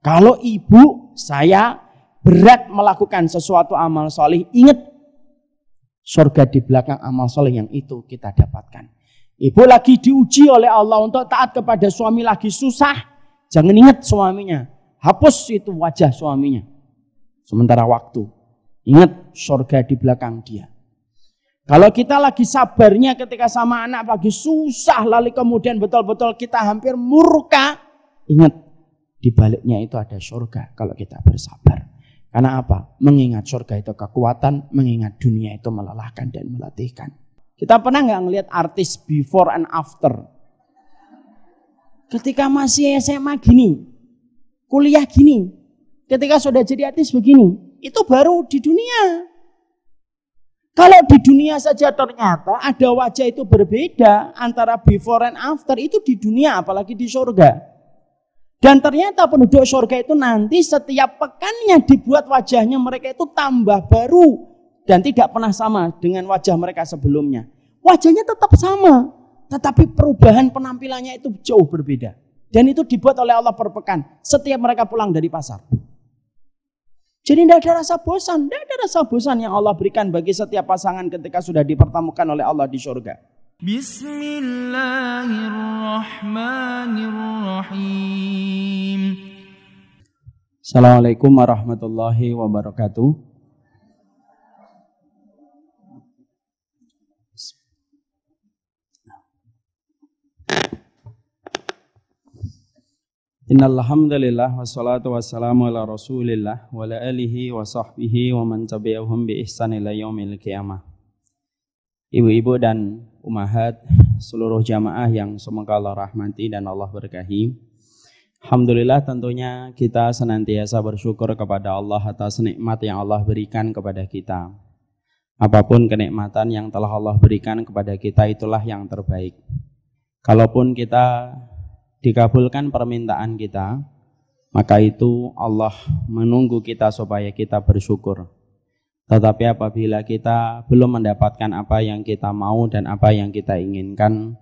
Kalau ibu saya berat melakukan sesuatu amal soleh, ingat surga di belakang amal soleh yang itu kita dapatkan. Ibu lagi diuji oleh Allah untuk taat kepada suami, lagi susah, jangan ingat suaminya, hapus itu wajah suaminya. Sementara waktu, ingat surga di belakang dia. Kalau kita lagi sabarnya ketika sama anak lagi susah, lalu kemudian betul-betul kita hampir murka, ingat di baliknya itu ada surga kalau kita bersabar. Karena apa? Mengingat surga itu kekuatan, mengingat dunia itu melelahkan dan melatihkan. Kita pernah nggak ngelihat artis before and after? Ketika masih SMA gini, kuliah gini, ketika sudah jadi artis begini, itu baru di dunia. Kalau di dunia saja ternyata ada wajah itu berbeda antara before and after, itu di dunia apalagi di surga. Dan ternyata penduduk surga itu nanti setiap pekannya dibuat wajahnya mereka itu tambah baru. Dan tidak pernah sama dengan wajah mereka sebelumnya. Wajahnya tetap sama. Tetapi perubahan penampilannya itu jauh berbeda. Dan itu dibuat oleh Allah per pekan. Setiap mereka pulang dari pasar. Jadi tidak ada rasa bosan. Tidak ada rasa bosan yang Allah berikan bagi setiap pasangan ketika sudah dipertemukan oleh Allah di surga. Bismillahirrahmanirrahim. Assalamualaikum warahmatullahi wabarakatuh. Innal hamdalillah wassalatu wassalamu ala Rasulillah wa ala alihi wa sahbihi wa man tabi'ahum bi ihsan ila yaumil qiyamah. Ibu-ibu dan umahat, seluruh jamaah yang semoga Allah rahmati dan Allah berkahi. Alhamdulillah tentunya kita senantiasa bersyukur kepada Allah atas nikmat yang Allah berikan kepada kita. Apapun kenikmatan yang telah Allah berikan kepada kita itulah yang terbaik. Kalaupun kita dikabulkan permintaan kita, maka itu Allah menunggu kita supaya kita bersyukur. Tetapi apabila kita belum mendapatkan apa yang kita mau dan apa yang kita inginkan,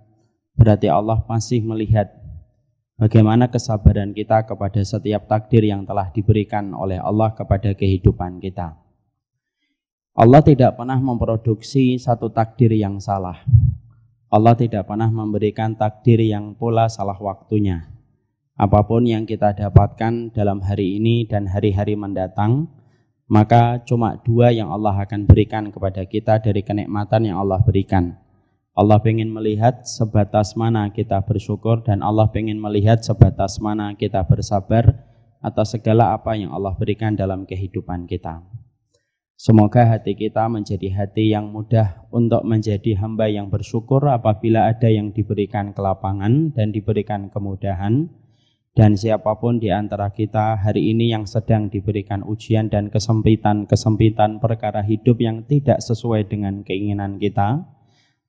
berarti Allah masih melihat bagaimana kesabaran kita kepada setiap takdir yang telah diberikan oleh Allah kepada kehidupan kita. Allah tidak pernah memproduksi satu takdir yang salah. Allah tidak pernah memberikan takdir yang pula salah waktunya. Apapun yang kita dapatkan dalam hari ini dan hari-hari mendatang, maka cuma dua yang Allah akan berikan kepada kita dari kenikmatan yang Allah berikan. Allah ingin melihat sebatas mana kita bersyukur dan Allah ingin melihat sebatas mana kita bersabar atas segala apa yang Allah berikan dalam kehidupan kita. Semoga hati kita menjadi hati yang mudah untuk menjadi hamba yang bersyukur apabila ada yang diberikan kelapangan dan diberikan kemudahan. Dan siapapun di antara kita hari ini yang sedang diberikan ujian dan kesempitan perkara hidup yang tidak sesuai dengan keinginan kita,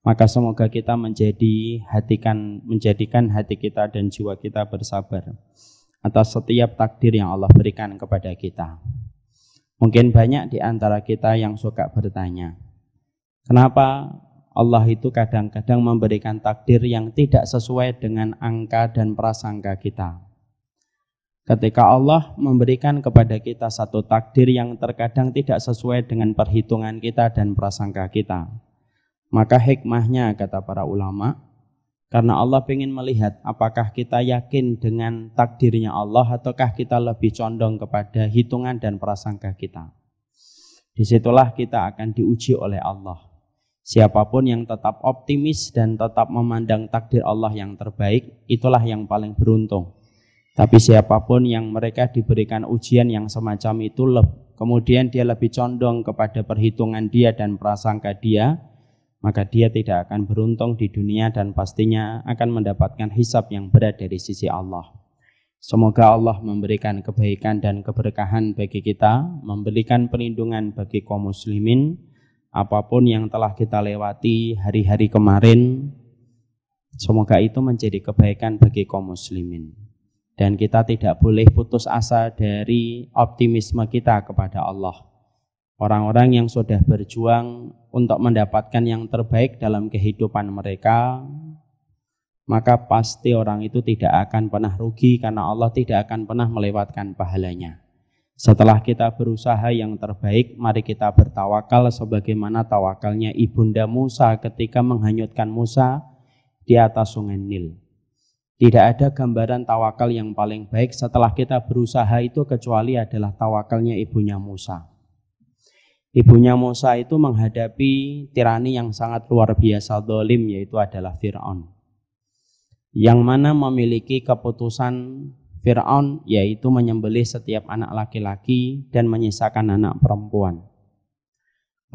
maka semoga kita menjadikan hati kita dan jiwa kita bersabar atas setiap takdir yang Allah berikan kepada kita. Mungkin banyak di antara kita yang suka bertanya, kenapa Allah itu kadang-kadang memberikan takdir yang tidak sesuai dengan angka dan prasangka kita. Ketika Allah memberikan kepada kita satu takdir yang terkadang tidak sesuai dengan perhitungan kita dan prasangka kita, maka hikmahnya kata para ulama, karena Allah ingin melihat apakah kita yakin dengan takdirnya Allah ataukah kita lebih condong kepada hitungan dan prasangka kita. Disitulah kita akan diuji oleh Allah. Siapapun yang tetap optimis dan tetap memandang takdir Allah yang terbaik, itulah yang paling beruntung. Tapi siapapun yang mereka diberikan ujian yang semacam itu, kemudian dia lebih condong kepada perhitungan dia dan prasangka dia, maka dia tidak akan beruntung di dunia dan pastinya akan mendapatkan hisab yang berat dari sisi Allah. Semoga Allah memberikan kebaikan dan keberkahan bagi kita, memberikan perlindungan bagi kaum muslimin, apapun yang telah kita lewati hari-hari kemarin, semoga itu menjadi kebaikan bagi kaum muslimin. Dan kita tidak boleh putus asa dari optimisme kita kepada Allah. Orang-orang yang sudah berjuang untuk mendapatkan yang terbaik dalam kehidupan mereka, maka pasti orang itu tidak akan pernah rugi karena Allah tidak akan pernah melewatkan pahalanya. Setelah kita berusaha yang terbaik, mari kita bertawakal sebagaimana tawakalnya Ibunda Musa ketika menghanyutkan Musa di atas sungai Nil. Tidak ada gambaran tawakal yang paling baik setelah kita berusaha itu kecuali adalah tawakalnya ibunya Musa. Ibunya Musa itu menghadapi tirani yang sangat luar biasa zalim, yaitu adalah Fir'aun. Yang mana memiliki keputusan Fir'aun yaitu menyembelih setiap anak laki-laki dan menyisakan anak perempuan.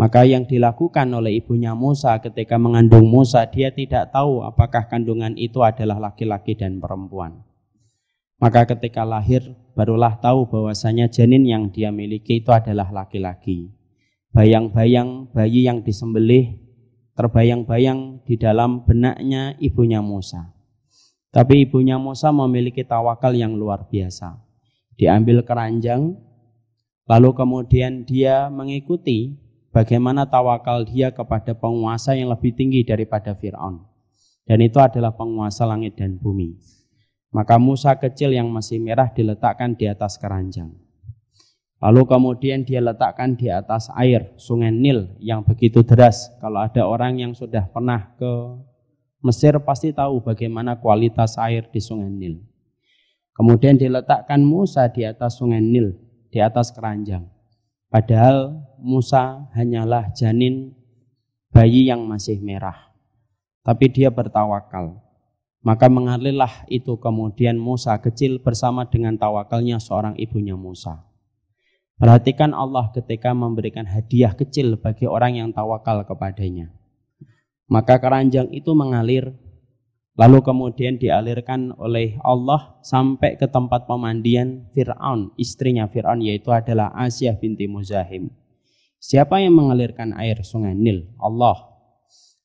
Maka yang dilakukan oleh ibunya Musa ketika mengandung Musa, dia tidak tahu apakah kandungan itu adalah laki-laki dan perempuan. Maka ketika lahir barulah tahu bahwasanya janin yang dia miliki itu adalah laki-laki. Bayang-bayang bayi yang disembelih terbayang-bayang di dalam benaknya ibunya Musa. Tapi ibunya Musa memiliki tawakal yang luar biasa. Diambil keranjang, lalu kemudian dia mengikuti bagaimana tawakal dia kepada penguasa yang lebih tinggi daripada Fir'aun. Dan itu adalah penguasa langit dan bumi. Maka Musa kecil yang masih merah diletakkan di atas keranjang. Lalu kemudian dia letakkan di atas air sungai Nil yang begitu deras. Kalau ada orang yang sudah pernah ke Mesir pasti tahu bagaimana kualitas air di sungai Nil. Kemudian diletakkan Musa di atas sungai Nil, di atas keranjang. Padahal Musa hanyalah janin bayi yang masih merah. Tapi dia bertawakal. Maka mengalirlah itu kemudian Musa kecil bersama dengan tawakalnya seorang ibunya Musa. Perhatikan Allah ketika memberikan hadiah kecil bagi orang yang tawakal kepadanya. Maka keranjang itu mengalir, lalu kemudian dialirkan oleh Allah sampai ke tempat pemandian Fir'aun, istrinya Fir'aun, yaitu adalah Asyah binti Muzahim. Siapa yang mengalirkan air sungai Nil? Allah.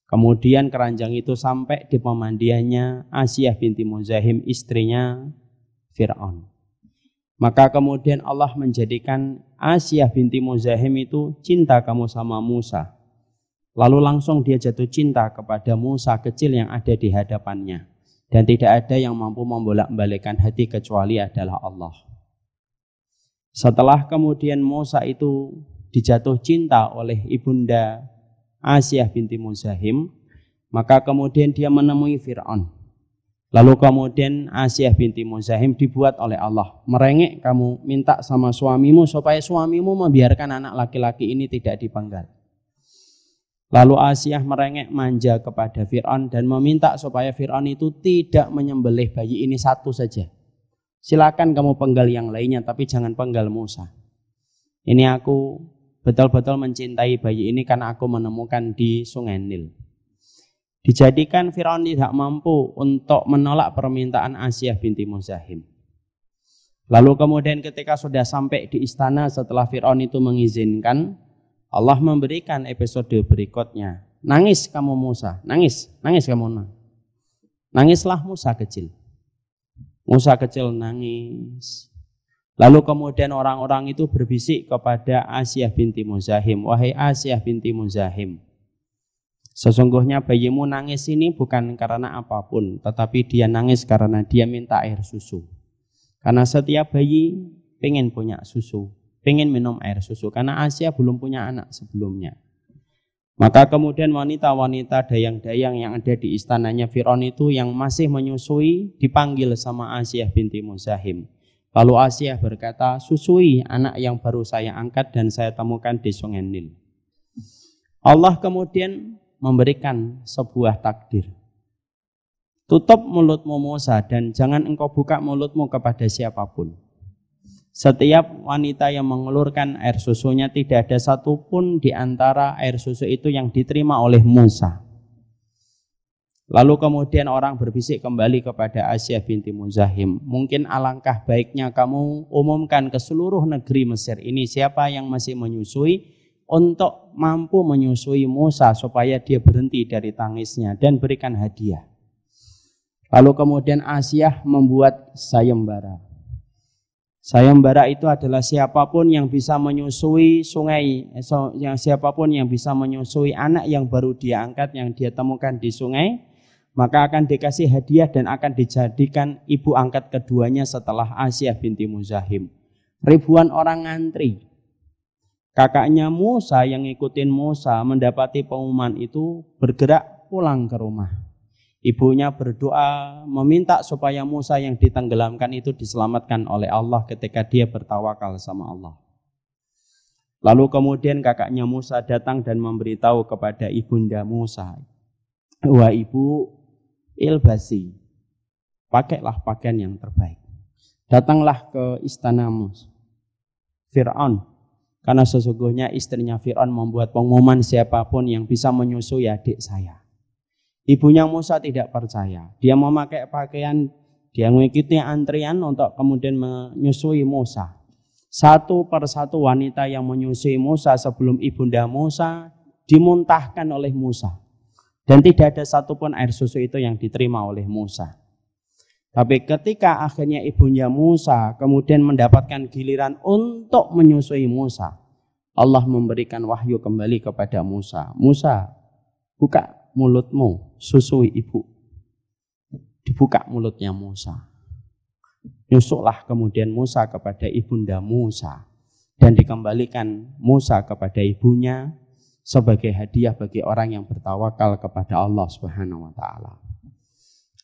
Kemudian keranjang itu sampai di pemandiannya Asyah binti Muzahim, istrinya Fir'aun. Maka kemudian Allah menjadikan Asyah binti Muzahim itu cinta kamu sama Musa. Lalu langsung dia jatuh cinta kepada Musa kecil yang ada di hadapannya. Dan tidak ada yang mampu membolak-balikkan hati kecuali adalah Allah. Setelah kemudian Musa itu dijatuh cinta oleh ibunda Asyah binti Muzahim, maka kemudian dia menemui Fir'aun. Lalu kemudian Asyah binti Muzahim dibuat oleh Allah. Merengek, kamu minta sama suamimu supaya suamimu membiarkan anak laki-laki ini tidak dipenggal. Lalu Asyah merengek manja kepada Fir'aun dan meminta supaya Fir'aun itu tidak menyembelih bayi ini satu saja. Silakan kamu penggal yang lainnya, tapi jangan penggal Musa. Ini aku betul-betul mencintai bayi ini karena aku menemukan di sungai Nil. Dijadikan Fir'aun tidak mampu untuk menolak permintaan Asyah binti Muzahim. Lalu kemudian ketika sudah sampai di istana setelah Fir'aun itu mengizinkan, Allah memberikan episode berikutnya. Nangis kamu Musa, nangis kamu. Nangislah Musa kecil. Musa kecil nangis. Lalu kemudian orang-orang itu berbisik kepada Asyah binti Muzahim. Wahai Asyah binti Muzahim, sesungguhnya bayimu nangis ini bukan karena apapun, tetapi dia nangis karena dia minta air susu. Karena setiap bayi pengen punya susu, pengen minum air susu, karena Asyah belum punya anak sebelumnya. Maka kemudian wanita-wanita dayang-dayang yang ada di istananya Fir'aun itu yang masih menyusui dipanggil sama Asyah binti Muzahim. Lalu Asyah berkata, susui anak yang baru saya angkat dan saya temukan di sungai Nil. Allah kemudian memberikan sebuah takdir. Tutup mulutmu Musa dan jangan engkau buka mulutmu kepada siapapun. Setiap wanita yang mengelurkan air susunya tidak ada satupun di antara air susu itu yang diterima oleh Musa. Lalu kemudian orang berbisik kembali kepada Asyah binti Muzahim. Mungkin alangkah baiknya kamu umumkan ke seluruh negeri Mesir ini siapa yang masih menyusui untuk mampu menyusui Musa supaya dia berhenti dari tangisnya dan berikan hadiah. Lalu kemudian Asyah membuat sayembara. Sayembara itu adalah siapapun yang bisa menyusui sungai, siapapun yang bisa menyusui anak yang baru dia angkat, yang dia temukan di sungai, maka akan dikasih hadiah dan akan dijadikan ibu angkat keduanya setelah Asyah binti Muzahim. Ribuan orang ngantri. Kakaknya Musa yang ngikutin Musa mendapati pengumuman itu bergerak pulang ke rumah. Ibunya berdoa meminta supaya Musa yang ditenggelamkan itu diselamatkan oleh Allah ketika dia bertawakal sama Allah. Lalu kemudian kakaknya Musa datang dan memberitahu kepada ibunda Musa, wah ibu, ilbasi, pakailah pakaian yang terbaik. Datanglah ke istana Fir'aun, karena sesungguhnya istrinya Fir'aun membuat pengumuman siapapun yang bisa menyusui adik saya. Ibunya Musa tidak percaya. Dia memakai pakaian, dia mengikuti antrian untuk kemudian menyusui Musa. Satu persatu wanita yang menyusui Musa sebelum ibunda Musa dimuntahkan oleh Musa. Dan tidak ada satupun air susu itu yang diterima oleh Musa. Tapi ketika akhirnya ibunya Musa kemudian mendapatkan giliran untuk menyusui Musa, Allah memberikan wahyu kembali kepada Musa. Musa, buka mulutmu, susui ibu. Dibuka mulutnya Musa. Nyusuklah kemudian Musa kepada ibunda Musa. Dan dikembalikan Musa kepada ibunya sebagai hadiah bagi orang yang bertawakal kepada Allah Subhanahu wa ta'ala.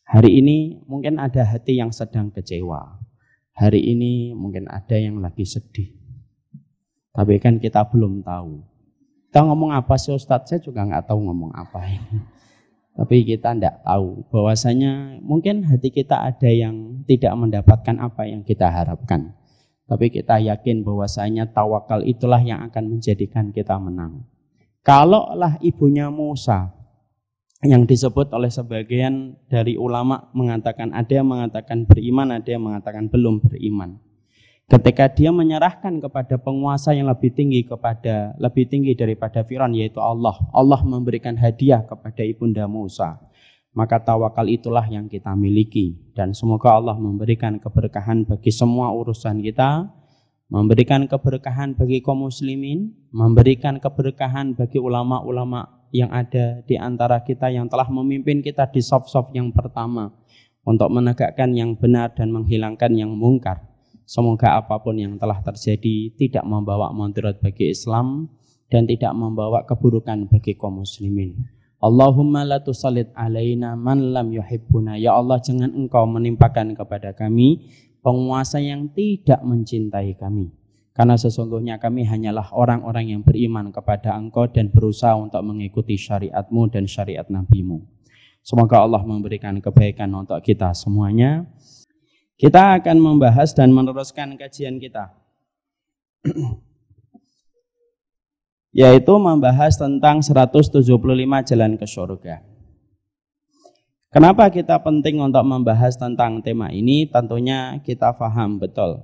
Hari ini mungkin ada hati yang sedang kecewa. Hari ini mungkin ada yang lagi sedih. Tapi kan kita belum tahu. Kita ngomong apa sih Ustadz? Saya juga nggak tahu ngomong apa ini. Tapi kita tidak tahu bahwasanya mungkin hati kita ada yang tidak mendapatkan apa yang kita harapkan. Tapi kita yakin bahwasanya tawakal itulah yang akan menjadikan kita menang. Kalaulah ibunya Musa yang disebut oleh sebagian dari ulama mengatakan, ada yang mengatakan beriman, ada yang mengatakan belum beriman. Ketika dia menyerahkan kepada penguasa yang lebih tinggi daripada Firaun, yaitu Allah. Allah memberikan hadiah kepada ibunda Musa. Maka tawakal itulah yang kita miliki. Dan semoga Allah memberikan keberkahan bagi semua urusan kita, memberikan keberkahan bagi kaum muslimin, memberikan keberkahan bagi ulama-ulama yang ada di antara kita yang telah memimpin kita di saf-saf yang pertama untuk menegakkan yang benar dan menghilangkan yang mungkar. Semoga apapun yang telah terjadi tidak membawa mudarat bagi Islam dan tidak membawa keburukan bagi kaum muslimin. Allahumma la tusallit alaina man lam yuhibbuna. Ya Allah, jangan engkau menimpakan kepada kami penguasa yang tidak mencintai kami. Karena sesungguhnya kami hanyalah orang-orang yang beriman kepada engkau dan berusaha untuk mengikuti syariatmu dan syariat nabimu. Semoga Allah memberikan kebaikan untuk kita semuanya. Kita akan membahas dan meneruskan kajian kita, yaitu membahas tentang 175 jalan ke surga. Kenapa kita penting untuk membahas tentang tema ini? Tentunya kita paham betul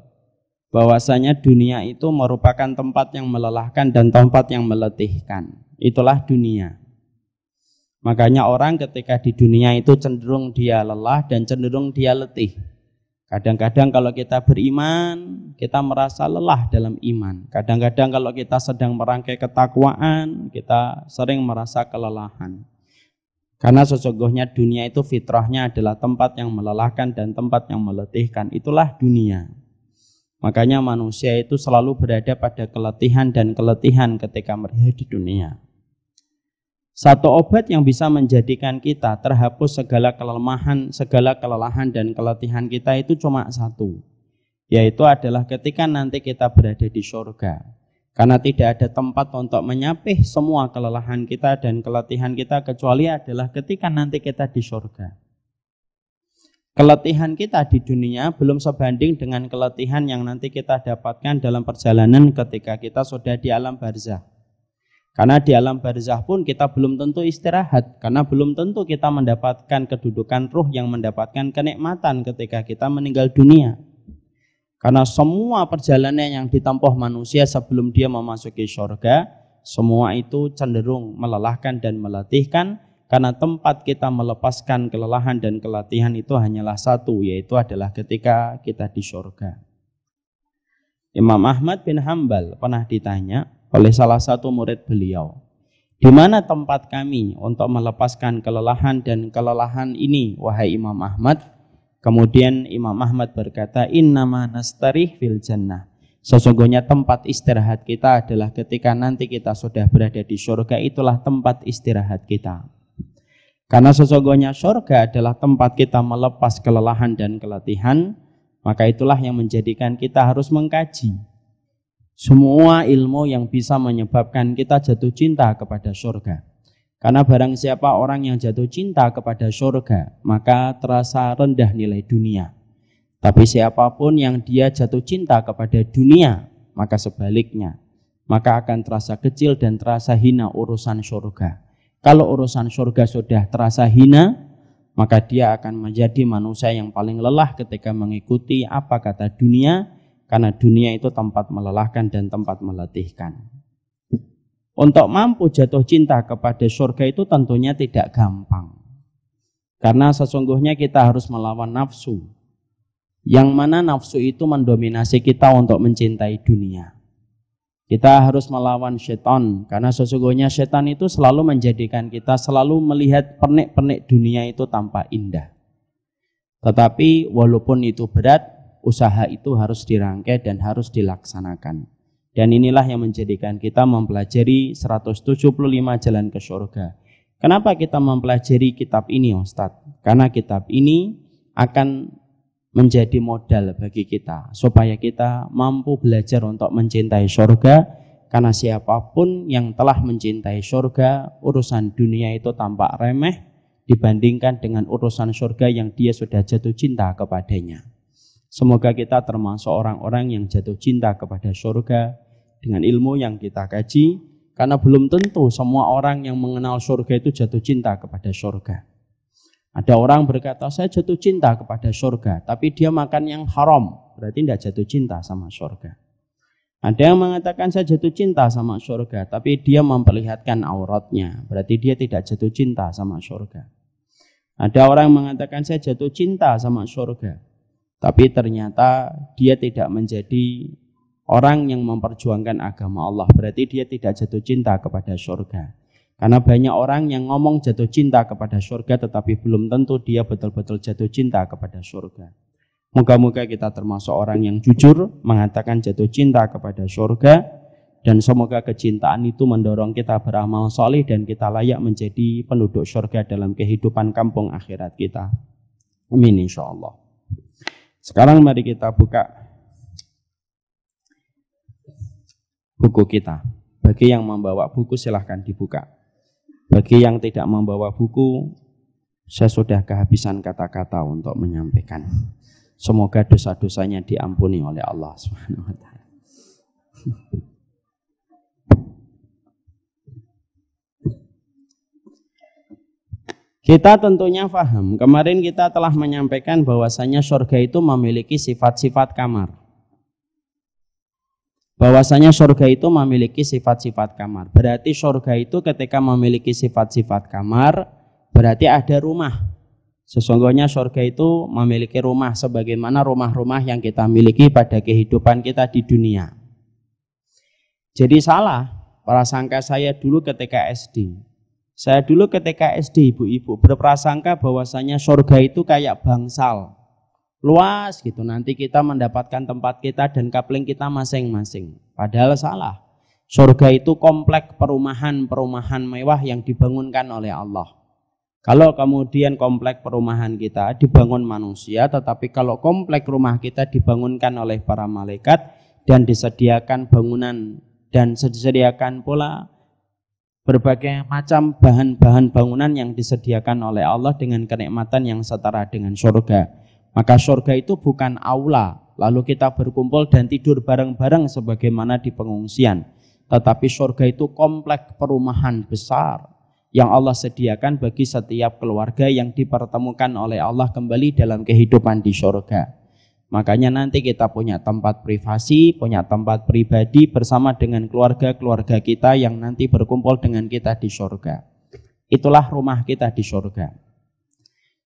bahwasanya dunia itu merupakan tempat yang melelahkan dan tempat yang meletihkan. Itulah dunia. Makanya orang ketika di dunia itu cenderung dia lelah dan cenderung dia letih. Kadang-kadang kalau kita beriman, kita merasa lelah dalam iman. Kadang-kadang kalau kita sedang merangkai ketakwaan, kita sering merasa kelelahan. Karena sesungguhnya dunia itu fitrahnya adalah tempat yang melelahkan dan tempat yang meletihkan. Itulah dunia. Makanya manusia itu selalu berada pada keletihan dan keletihan ketika mereka di dunia. Satu obat yang bisa menjadikan kita terhapus segala kelemahan, segala kelelahan dan keletihan kita itu cuma satu. Yaitu adalah ketika nanti kita berada di surga. Karena tidak ada tempat untuk menyapih semua kelelahan kita dan keletihan kita kecuali adalah ketika nanti kita di surga. Keletihan kita di dunia belum sebanding dengan keletihan yang nanti kita dapatkan dalam perjalanan ketika kita sudah di alam barzakh. Karena di alam barzakh pun kita belum tentu istirahat. Karena belum tentu kita mendapatkan kedudukan ruh yang mendapatkan kenikmatan ketika kita meninggal dunia. Karena semua perjalanan yang ditempuh manusia sebelum dia memasuki surga, semua itu cenderung melelahkan dan meletihkan. Karena tempat kita melepaskan kelelahan dan keletihan itu hanyalah satu, yaitu adalah ketika kita di surga. Imam Ahmad bin Hanbal pernah ditanya oleh salah satu murid beliau. Di mana tempat kami untuk melepaskan kelelahan dan kelelahan ini, wahai Imam Ahmad? Kemudian Imam Ahmad berkata, innama nastarih fil jannah. Sesungguhnya tempat istirahat kita adalah ketika nanti kita sudah berada di surga, itulah tempat istirahat kita. Karena sesungguhnya surga adalah tempat kita melepas kelelahan dan keletihan, maka itulah yang menjadikan kita harus mengkaji semua ilmu yang bisa menyebabkan kita jatuh cinta kepada surga. Karena barang siapa orang yang jatuh cinta kepada surga, maka terasa rendah nilai dunia. Tapi siapapun yang dia jatuh cinta kepada dunia, maka sebaliknya, maka akan terasa kecil dan terasa hina urusan surga. Kalau urusan surga sudah terasa hina, maka dia akan menjadi manusia yang paling lelah ketika mengikuti apa kata dunia, karena dunia itu tempat melelahkan dan tempat meletihkan. Untuk mampu jatuh cinta kepada surga itu tentunya tidak gampang. Karena sesungguhnya kita harus melawan nafsu. Yang mana nafsu itu mendominasi kita untuk mencintai dunia. Kita harus melawan setan, karena sesungguhnya setan itu selalu menjadikan kita selalu melihat pernik-pernik dunia itu tampak indah. Tetapi walaupun itu berat, usaha itu harus dirangkai dan harus dilaksanakan. Dan inilah yang menjadikan kita mempelajari 175 jalan ke surga. Kenapa kita mempelajari kitab ini, Ustadz? Karena kitab ini akan menjadi modal bagi kita supaya kita mampu belajar untuk mencintai surga. Karena siapapun yang telah mencintai surga, urusan dunia itu tampak remeh dibandingkan dengan urusan surga yang dia sudah jatuh cinta kepadanya. Semoga kita termasuk orang-orang yang jatuh cinta kepada surga dengan ilmu yang kita kaji, karena belum tentu semua orang yang mengenal surga itu jatuh cinta kepada surga. Ada orang berkata, saya jatuh cinta kepada surga, tapi dia makan yang haram, berarti tidak jatuh cinta sama surga. Ada yang mengatakan saya jatuh cinta sama surga, tapi dia memperlihatkan auratnya, berarti dia tidak jatuh cinta sama surga. Ada orang yang mengatakan saya jatuh cinta sama surga, tapi ternyata dia tidak menjadi orang yang memperjuangkan agama Allah, berarti dia tidak jatuh cinta kepada surga. Karena banyak orang yang ngomong jatuh cinta kepada surga, tetapi belum tentu dia betul-betul jatuh cinta kepada surga. Moga-moga kita termasuk orang yang jujur mengatakan jatuh cinta kepada surga, dan semoga kecintaan itu mendorong kita beramal soleh dan kita layak menjadi penduduk surga dalam kehidupan kampung akhirat kita. Amin insyaallah. Sekarang mari kita buka buku kita. Bagi yang membawa buku silahkan dibuka. Bagi yang tidak membawa buku, saya sudah kehabisan kata-kata untuk menyampaikan. Semoga dosa-dosanya diampuni oleh Allah Subhanahu wa taala. Kita tentunya paham, kemarin kita telah menyampaikan bahwasanya surga itu memiliki sifat-sifat kamar. Bahwasanya surga itu memiliki sifat-sifat kamar. Berarti surga itu ketika memiliki sifat-sifat kamar, berarti ada rumah. Sesungguhnya surga itu memiliki rumah sebagaimana rumah-rumah yang kita miliki pada kehidupan kita di dunia. Jadi salah prasangka saya dulu ketika SD. Saya dulu ketika SD, ibu-ibu berprasangka bahwasanya surga itu kayak bangsal. Luas gitu, nanti kita mendapatkan tempat kita dan kapling kita masing-masing. Padahal salah. Surga itu kompleks perumahan-perumahan mewah yang dibangunkan oleh Allah. Kalau kemudian kompleks perumahan kita dibangun manusia, tetapi kalau kompleks rumah kita dibangunkan oleh para malaikat dan disediakan bangunan dan disediakan pula berbagai macam bahan-bahan bangunan yang disediakan oleh Allah dengan kenikmatan yang setara dengan surga. Maka surga itu bukan aula, lalu kita berkumpul dan tidur bareng-bareng sebagaimana di pengungsian. Tetapi surga itu kompleks perumahan besar yang Allah sediakan bagi setiap keluarga yang dipertemukan oleh Allah kembali dalam kehidupan di surga. Makanya nanti kita punya tempat privasi, punya tempat pribadi bersama dengan keluarga-keluarga kita yang nanti berkumpul dengan kita di surga. Itulah rumah kita di surga.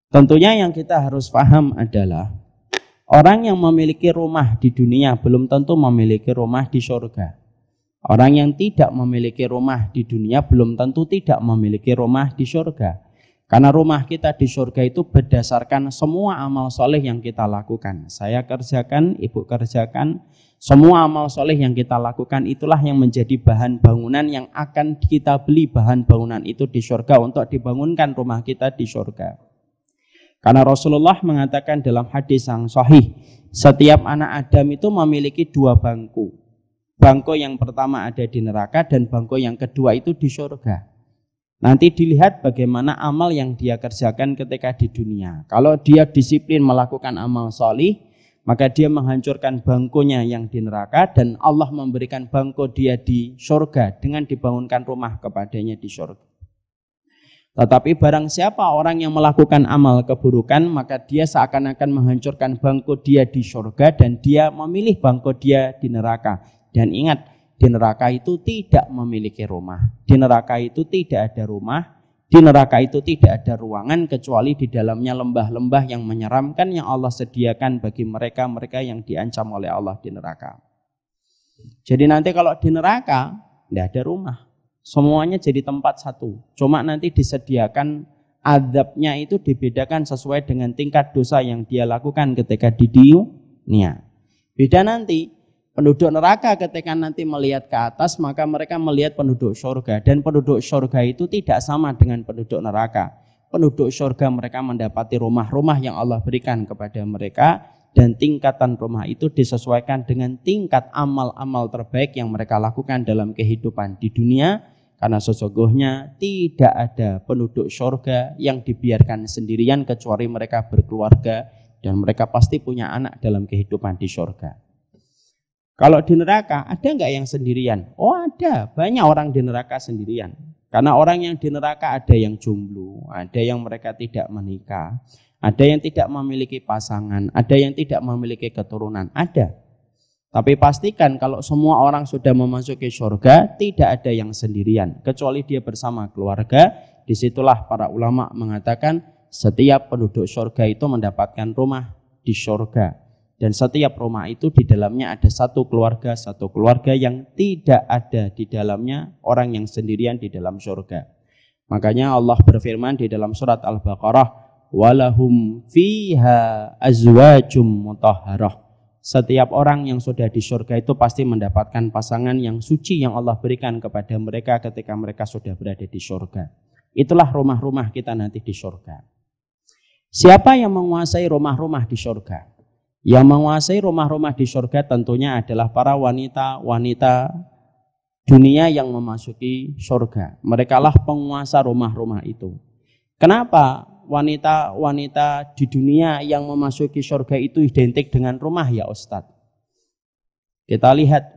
Tentunya yang kita harus paham adalah orang yang memiliki rumah di dunia belum tentu memiliki rumah di surga. Orang yang tidak memiliki rumah di dunia belum tentu tidak memiliki rumah di surga. Karena rumah kita di surga itu berdasarkan semua amal soleh yang kita lakukan. Saya kerjakan, ibu kerjakan, semua amal soleh yang kita lakukan itulah yang menjadi bahan bangunan yang akan kita beli bahan bangunan itu di surga untuk dibangunkan rumah kita di surga. Karena Rasulullah mengatakan dalam hadis yang sahih, setiap anak Adam itu memiliki dua bangku. Bangku yang pertama ada di neraka dan bangku yang kedua itu di surga. Nanti dilihat bagaimana amal yang dia kerjakan ketika di dunia. Kalau dia disiplin melakukan amal solih, maka dia menghancurkan bangkunya yang di neraka dan Allah memberikan bangku dia di surga dengan dibangunkan rumah kepadanya di surga. Tetapi barang siapa orang yang melakukan amal keburukan, maka dia seakan-akan menghancurkan bangku dia di surga dan dia memilih bangku dia di neraka. Dan ingat, di neraka itu tidak memiliki rumah. Di neraka itu tidak ada rumah. Di neraka itu tidak ada ruangan kecuali di dalamnya lembah-lembah yang menyeramkan yang Allah sediakan bagi mereka-mereka yang diancam oleh Allah di neraka. Jadi nanti kalau di neraka tidak ada rumah. Semuanya jadi tempat satu. Cuma nanti disediakan azabnya itu dibedakan sesuai dengan tingkat dosa yang dia lakukan ketika di dunia. Beda nanti. Penduduk neraka ketika nanti melihat ke atas, maka mereka melihat penduduk surga. Dan penduduk surga itu tidak sama dengan penduduk neraka. Penduduk surga mereka mendapati rumah-rumah yang Allah berikan kepada mereka. Dan tingkatan rumah itu disesuaikan dengan tingkat amal-amal terbaik yang mereka lakukan dalam kehidupan di dunia. Karena sesungguhnya tidak ada penduduk surga yang dibiarkan sendirian kecuali mereka berkeluarga. Dan mereka pasti punya anak dalam kehidupan di surga. Kalau di neraka ada nggak yang sendirian? Oh ada, banyak orang di neraka sendirian. Karena orang yang di neraka ada yang jomblo, ada yang mereka tidak menikah, ada yang tidak memiliki pasangan, ada yang tidak memiliki keturunan, ada. Tapi pastikan kalau semua orang sudah memasuki surga, tidak ada yang sendirian. Kecuali dia bersama keluarga, disitulah para ulama mengatakan setiap penduduk surga itu mendapatkan rumah di surga. Dan setiap rumah itu di dalamnya ada satu keluarga yang tidak ada di dalamnya orang yang sendirian di dalam surga. Makanya Allah berfirman di dalam surat Al-Baqarah, walahum fiha azwajum mutahharah. Setiap orang yang sudah di surga itu pasti mendapatkan pasangan yang suci yang Allah berikan kepada mereka ketika mereka sudah berada di surga. Itulah rumah-rumah kita nanti di surga. Siapa yang menguasai rumah-rumah di surga? Yang menguasai rumah-rumah di surga tentunya adalah para wanita-wanita dunia yang memasuki surga. Merekalah penguasa rumah-rumah itu. Kenapa wanita-wanita di dunia yang memasuki surga itu identik dengan rumah ya Ustadz? Kita lihat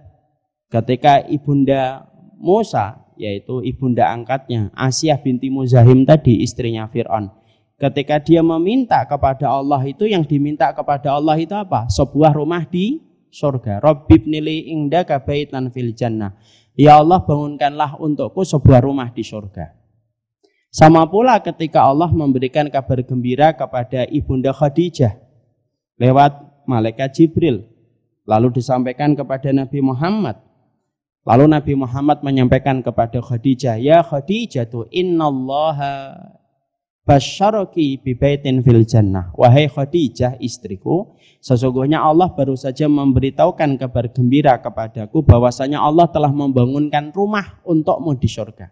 ketika ibunda Musa, yaitu ibunda angkatnya Asyah binti Muzahim tadi, istrinya Fir'aun. Ketika dia meminta kepada Allah itu, yang diminta kepada Allah itu apa? Sebuah rumah di surga. Rabbibnili indaka baitan fil jannah. Ya Allah, bangunkanlah untukku sebuah rumah di surga. Sama pula ketika Allah memberikan kabar gembira kepada ibunda Khadijah lewat malaikat Jibril, lalu disampaikan kepada Nabi Muhammad. Lalu Nabi Muhammad menyampaikan kepada Khadijah, ya Khadijah tu innallaha basyaraki bibaitin fil jannah. Wahai Khadijah istriku, sesungguhnya Allah baru saja memberitahukan kabar gembira kepadaku bahwasanya Allah telah membangunkan rumah untukmu di surga.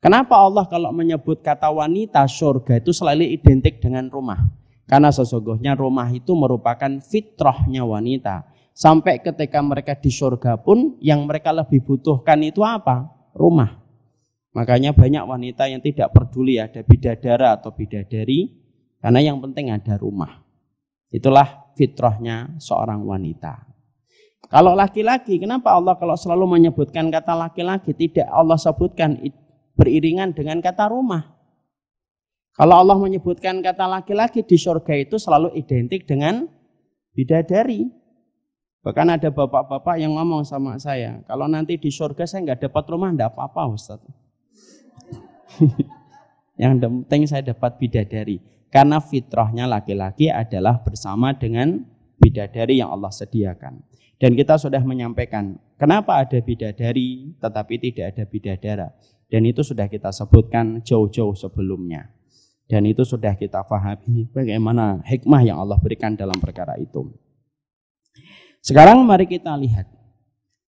Kenapa Allah kalau menyebut kata wanita surga itu selalu identik dengan rumah? Karena sesungguhnya rumah itu merupakan fitrahnya wanita. Sampai ketika mereka di surga pun yang mereka lebih butuhkan itu apa? Rumah. Makanya banyak wanita yang tidak peduli ada bidadara atau bidadari, karena yang penting ada rumah. Itulah fitrahnya seorang wanita. Kalau laki-laki, kenapa Allah kalau selalu menyebutkan kata laki-laki, tidak Allah sebutkan beriringan dengan kata rumah? Kalau Allah menyebutkan kata laki-laki di surga itu selalu identik dengan bidadari. Bahkan ada bapak-bapak yang ngomong sama saya, kalau nanti di surga saya nggak dapat rumah, enggak apa-apa Ustaz. Yang penting saya dapat bidadari. Karena fitrahnya laki-laki adalah bersama dengan bidadari yang Allah sediakan. Dan kita sudah menyampaikan kenapa ada bidadari tetapi tidak ada bidadara. Dan itu sudah kita sebutkan jauh-jauh sebelumnya. Dan itu sudah kita pahami bagaimana hikmah yang Allah berikan dalam perkara itu. Sekarang mari kita lihat.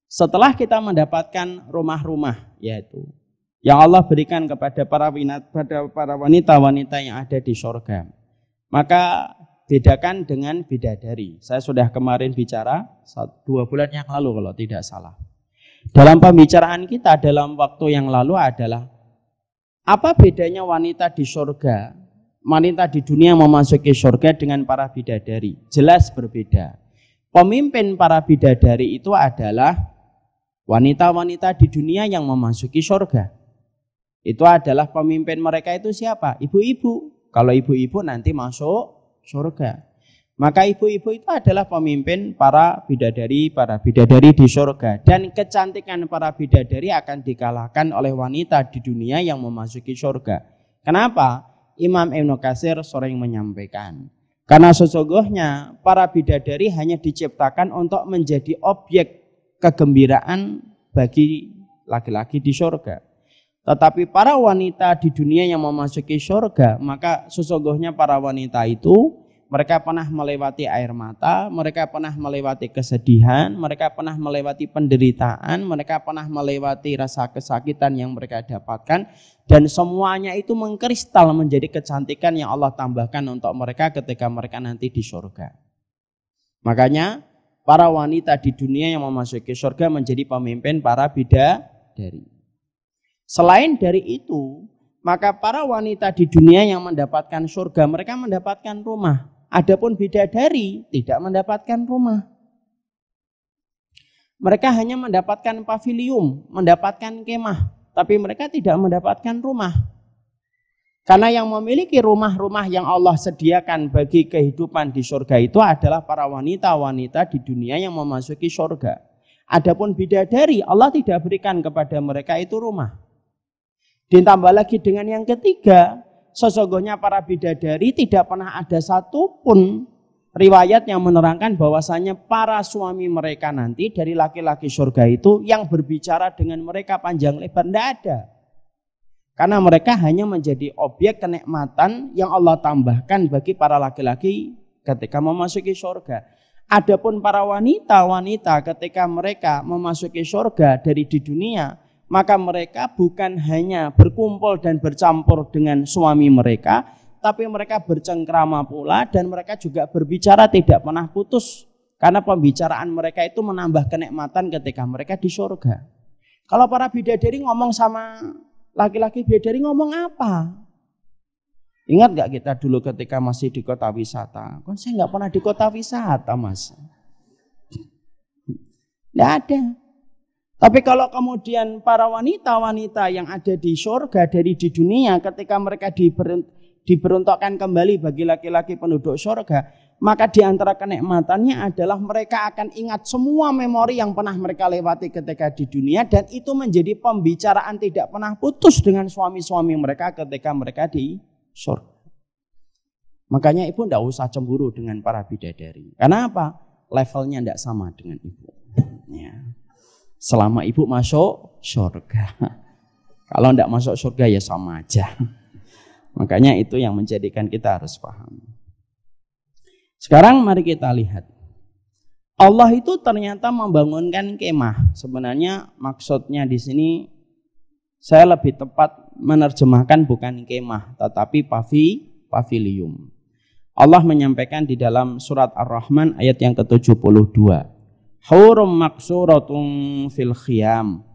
Setelah kita mendapatkan rumah-rumah, yaitu yang Allah berikan kepada para wanita-wanita yang ada di surga, maka bedakan dengan bidadari. Saya sudah kemarin bicara 2 bulan yang lalu kalau tidak salah. Dalam pembicaraan kita dalam waktu yang lalu adalah apa bedanya wanita di surga, wanita di dunia memasuki surga dengan para bidadari? Jelas berbeda. Pemimpin para bidadari itu adalah wanita-wanita di dunia yang memasuki surga. Itu adalah pemimpin mereka itu siapa? Ibu-ibu. Kalau ibu-ibu nanti masuk surga. Maka ibu-ibu itu adalah pemimpin para bidadari di surga. Dan kecantikan para bidadari akan dikalahkan oleh wanita di dunia yang memasuki surga. Kenapa? Imam Ibnu Katsir sering menyampaikan. Karena sesungguhnya para bidadari hanya diciptakan untuk menjadi objek kegembiraan bagi laki-laki di surga. Tetapi para wanita di dunia yang memasuki surga, maka sesungguhnya para wanita itu mereka pernah melewati air mata, mereka pernah melewati kesedihan, mereka pernah melewati penderitaan, mereka pernah melewati rasa kesakitan yang mereka dapatkan, dan semuanya itu mengkristal menjadi kecantikan yang Allah tambahkan untuk mereka ketika mereka nanti di surga. Makanya para wanita di dunia yang memasuki surga menjadi pemimpin para bidadari. Selain dari itu, maka para wanita di dunia yang mendapatkan surga, mereka mendapatkan rumah. Adapun bidadari tidak mendapatkan rumah. Mereka hanya mendapatkan pavilium, mendapatkan kemah, tapi mereka tidak mendapatkan rumah. Karena yang memiliki rumah-rumah yang Allah sediakan bagi kehidupan di surga itu adalah para wanita-wanita di dunia yang memasuki surga. Adapun bidadari, Allah tidak berikan kepada mereka itu rumah. Ditambah lagi dengan yang ketiga, sesungguhnya para bidadari tidak pernah ada satupun riwayat yang menerangkan bahwasanya para suami mereka nanti dari laki-laki surga itu yang berbicara dengan mereka panjang lebar, tidak ada. Karena mereka hanya menjadi objek kenikmatan yang Allah tambahkan bagi para laki-laki ketika memasuki surga. Adapun para wanita-wanita ketika mereka memasuki surga dari di dunia, maka mereka bukan hanya berkumpul dan bercampur dengan suami mereka, tapi mereka bercengkrama pula dan mereka juga berbicara tidak pernah putus. Karena pembicaraan mereka itu menambah kenikmatan ketika mereka di surga. Kalau para bidadari ngomong sama laki-laki bidadari ngomong apa? Ingat gak kita dulu ketika masih di kota wisata? Kan saya gak pernah di kota wisata, Mas. Tidak ada. Tapi kalau kemudian para wanita-wanita yang ada di surga dari di dunia ketika mereka diperuntukkan kembali bagi laki-laki penduduk surga, maka di antara kenikmatannya adalah mereka akan ingat semua memori yang pernah mereka lewati ketika di dunia dan itu menjadi pembicaraan tidak pernah putus dengan suami-suami mereka ketika mereka di surga. Makanya ibu tidak usah cemburu dengan para bidadari. Karena apa? Levelnya tidak sama dengan ibu. Ya. Selama ibu masuk surga. Kalau tidak masuk surga ya sama aja. Makanya itu yang menjadikan kita harus paham. Sekarang mari kita lihat. Allah itu ternyata membangunkan kemah. Sebenarnya maksudnya di sini saya lebih tepat menerjemahkan bukan kemah tetapi pavilium. Allah menyampaikan di dalam surat Ar-Rahman ayat yang ke-72. Hurum maksuratun fil khiyam.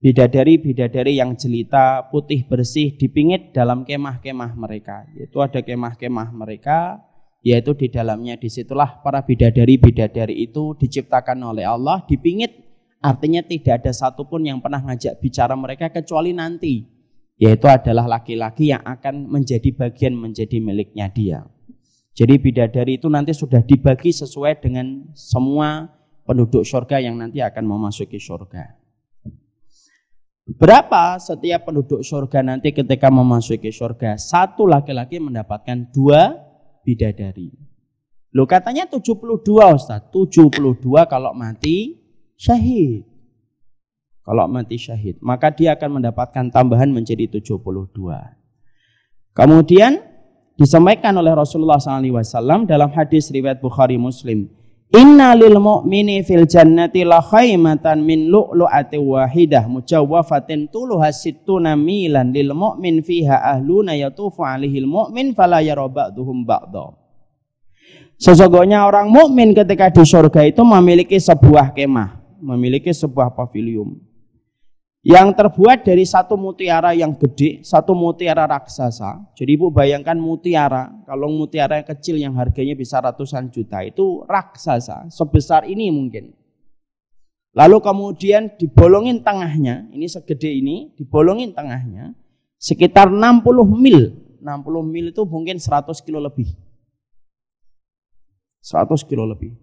Bidadari-bidadari yang jelita, putih bersih dipingit dalam kemah-kemah mereka. Yaitu ada kemah-kemah mereka, yaitu di dalamnya disitulah para bidadari-bidadari itu diciptakan oleh Allah, dipingit. Artinya tidak ada satupun yang pernah ngajak bicara mereka kecuali nanti. Yaitu adalah laki-laki yang akan menjadi bagian menjadi miliknya dia. Jadi bidadari itu nanti sudah dibagi sesuai dengan semua penduduk surga yang nanti akan memasuki surga. Berapa setiap penduduk surga nanti ketika memasuki surga? Satu laki-laki mendapatkan 2 bidadari. Loh katanya 72 Ustaz. 72 kalau mati syahid. Kalau mati syahid, maka dia akan mendapatkan tambahan menjadi 72. Kemudian disampaikan oleh Rasulullah SAW dalam hadis riwayat Bukhari Muslim. Inna lil mu'mini fil jannati la khaymatan min lu'lu'ati wahidah mujawwafatin tuluha sittuna milan lil mu'min fiha ahluna yatufu alihil mu'min fala yara ba'duhum ba'dha. Sesungguhnya orang mukmin ketika di surga itu memiliki sebuah kemah, memiliki sebuah pavilion yang terbuat dari satu mutiara yang gede, satu mutiara raksasa. Jadi ibu bayangkan mutiara, kalau mutiara yang kecil yang harganya bisa ratusan juta, itu raksasa, sebesar ini mungkin. Lalu kemudian dibolongin tengahnya, ini segede ini, dibolongin tengahnya, sekitar 60 mil. 60 mil itu mungkin 100 kilo lebih. 100 kilo lebih.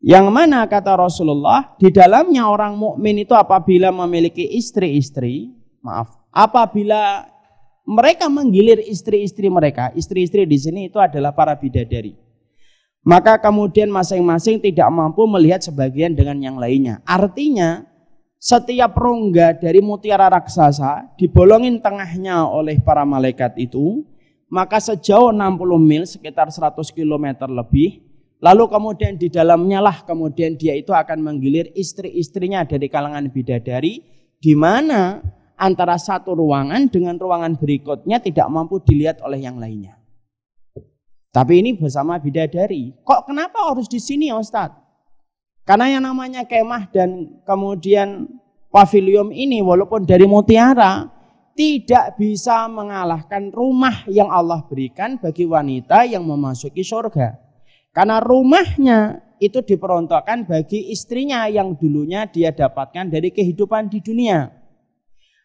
Yang mana kata Rasulullah, di dalamnya orang mukmin itu apabila memiliki istri-istri, apabila mereka menggilir istri-istri mereka, istri-istri di sini itu adalah para bidadari. Maka kemudian masing-masing tidak mampu melihat sebagian dengan yang lainnya. Artinya, setiap rongga dari mutiara raksasa dibolongin tengahnya oleh para malaikat itu, maka sejauh 60 mil, sekitar 100 km lebih, lalu kemudian di dalamnya lah kemudian dia itu akan menggilir istri-istrinya dari kalangan bidadari, di mana antara satu ruangan dengan ruangan berikutnya tidak mampu dilihat oleh yang lainnya. Tapi ini bersama bidadari. Kok kenapa harus di sini Ustaz? Karena yang namanya kemah dan kemudian pavilion ini walaupun dari mutiara tidak bisa mengalahkan rumah yang Allah berikan bagi wanita yang memasuki surga. Karena rumahnya itu diperuntukkan bagi istrinya yang dulunya dia dapatkan dari kehidupan di dunia.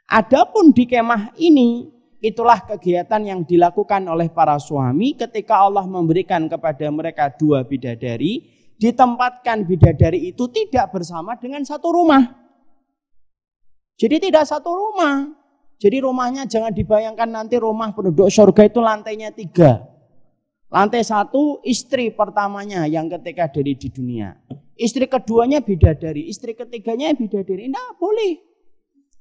Adapun di kemah ini, itulah kegiatan yang dilakukan oleh para suami ketika Allah memberikan kepada mereka 2 bidadari, ditempatkan bidadari itu tidak bersama dengan satu rumah. Jadi tidak satu rumah. Jadi rumahnya jangan dibayangkan nanti rumah penduduk surga itu lantainya 3. Lantai 1 istri pertamanya yang ketika dari di dunia. Istri keduanya bidadari, istri ketiganya bidadari. Tidak boleh.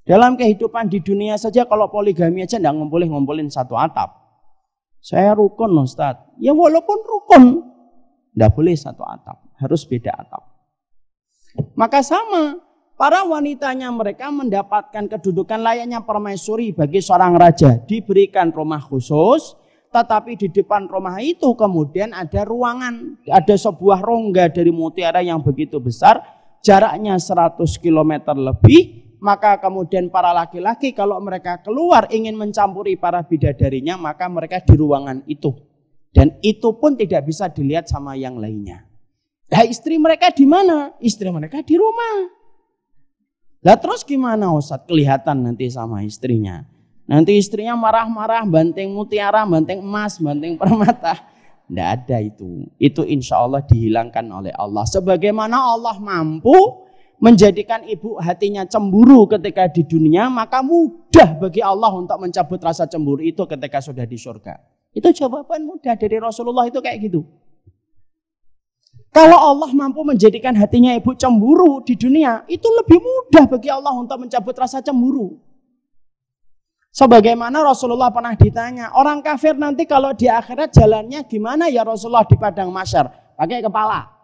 Dalam kehidupan di dunia saja kalau poligami aja tidak ngumpulin satu atap. Saya rukun Ustaz. Ya walaupun rukun, tidak boleh satu atap. Harus beda atap. Maka sama, para wanitanya mereka mendapatkan kedudukan layaknya permaisuri bagi seorang raja. Diberikan rumah khusus. Tetapi di depan rumah itu kemudian ada ruangan, ada sebuah rongga dari mutiara yang begitu besar, jaraknya 100 km lebih, maka kemudian para laki-laki kalau mereka keluar ingin mencampuri para bidadarinya, maka mereka di ruangan itu. Dan itu pun tidak bisa dilihat sama yang lainnya. Nah istri mereka di mana? Istri mereka di rumah. Lah terus gimana Ustaz? Kelihatan nanti sama istrinya. Nanti istrinya marah-marah, banting mutiara, banting emas, banting permata. Tidak ada itu. Itu insya Allah dihilangkan oleh Allah. Sebagaimana Allah mampu menjadikan ibu hatinya cemburu ketika di dunia, maka mudah bagi Allah untuk mencabut rasa cemburu itu ketika sudah di surga. Itu jawaban mudah dari Rasulullah itu kayak gitu. Kalau Allah mampu menjadikan hatinya ibu cemburu di dunia, itu lebih mudah bagi Allah untuk mencabut rasa cemburu. Sebagaimana Rasulullah pernah ditanya, orang kafir nanti kalau di akhirat jalannya gimana ya Rasulullah di padang mahsyar? Pakai kepala.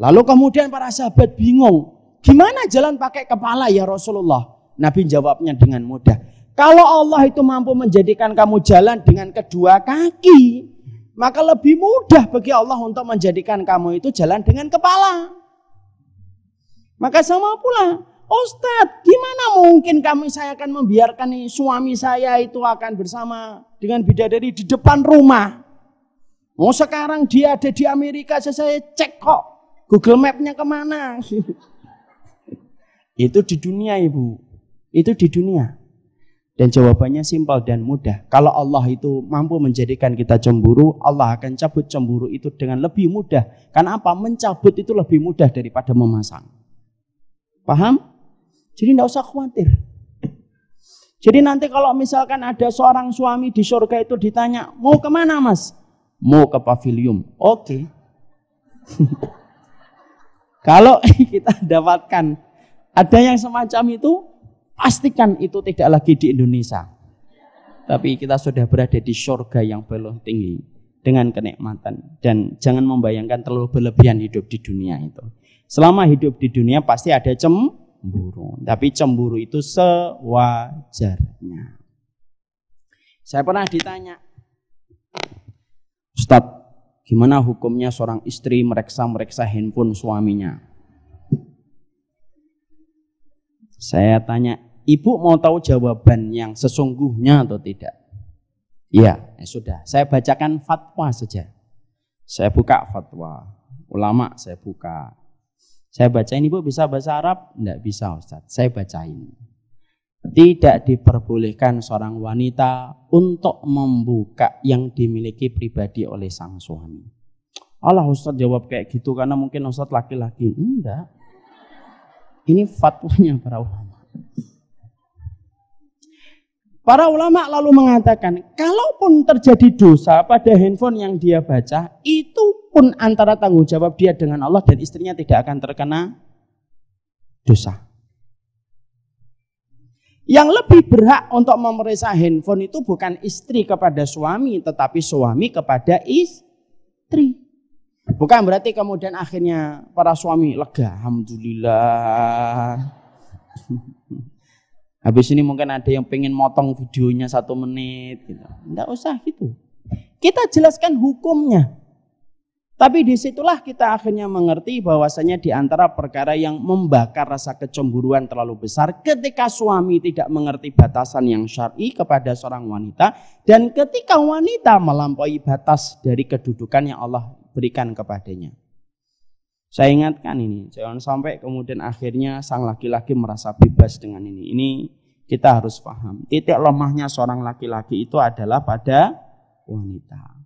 Lalu kemudian para sahabat bingung, gimana jalan pakai kepala ya Rasulullah? Nabi jawabnya dengan mudah. Kalau Allah itu mampu menjadikan kamu jalan dengan kedua kaki, maka lebih mudah bagi Allah untuk menjadikan kamu itu jalan dengan kepala. Maka sama pula, Ustadz, gimana mungkin saya akan membiarkan suami saya itu akan bersama dengan bidadari di depan rumah? Oh sekarang dia ada di Amerika, saya cek kok Google Map-nya kemana? Itu di dunia ibu, itu di dunia. Dan jawabannya simpel dan mudah. Kalau Allah itu mampu menjadikan kita cemburu, Allah akan cabut cemburu itu dengan lebih mudah. Karena apa? Mencabut itu lebih mudah daripada memasang. Paham? Jadi tidak usah khawatir. Jadi nanti kalau misalkan ada seorang suami di surga itu ditanya, mau kemana mas? Mau ke pavilion. Oke. Kalau kita dapatkan ada yang semacam itu, pastikan itu tidak lagi di Indonesia. Tapi kita sudah berada di surga yang belum tinggi dengan kenikmatan. Dan jangan membayangkan terlalu berlebihan hidup di dunia itu. Selama hidup di dunia pasti ada cemburu. Tapi cemburu itu sewajarnya. Saya pernah ditanya, Ustadz, gimana hukumnya seorang istri mereksa handphone suaminya? Saya tanya, ibu mau tahu jawaban yang sesungguhnya atau tidak? Ya sudah, saya bacakan fatwa saja. Saya buka fatwa ulama, saya buka. Saya bacain, ibu bisa bahasa Arab? Tidak bisa Ustaz, saya bacain. Tidak diperbolehkan seorang wanita untuk membuka yang dimiliki pribadi oleh sang suami. Allah Ustaz jawab kayak gitu karena mungkin Ustaz laki-laki. Enggak. Ini fatwanya para ulama. Para ulama lalu mengatakan, kalaupun terjadi dosa pada handphone yang dia baca, itu pun antara tanggung jawab dia dengan Allah dan istrinya tidak akan terkena dosa. Yang lebih berhak untuk memeriksa handphone itu bukan istri kepada suami, tetapi suami kepada istri. Bukan berarti kemudian akhirnya para suami lega, alhamdulillah. Habis ini mungkin ada yang pengen motong videonya 1 menit. Gitu. Nggak usah gitu. Kita jelaskan hukumnya. Tapi disitulah kita akhirnya mengerti bahwasanya di antara perkara yang membakar rasa kecemburuan terlalu besar ketika suami tidak mengerti batasan yang syar'i kepada seorang wanita dan ketika wanita melampaui batas dari kedudukan yang Allah berikan kepadanya. Saya ingatkan ini, jangan sampai kemudian akhirnya sang laki-laki merasa bebas dengan ini. Ini kita harus paham. Titik lemahnya seorang laki-laki itu adalah pada wanita.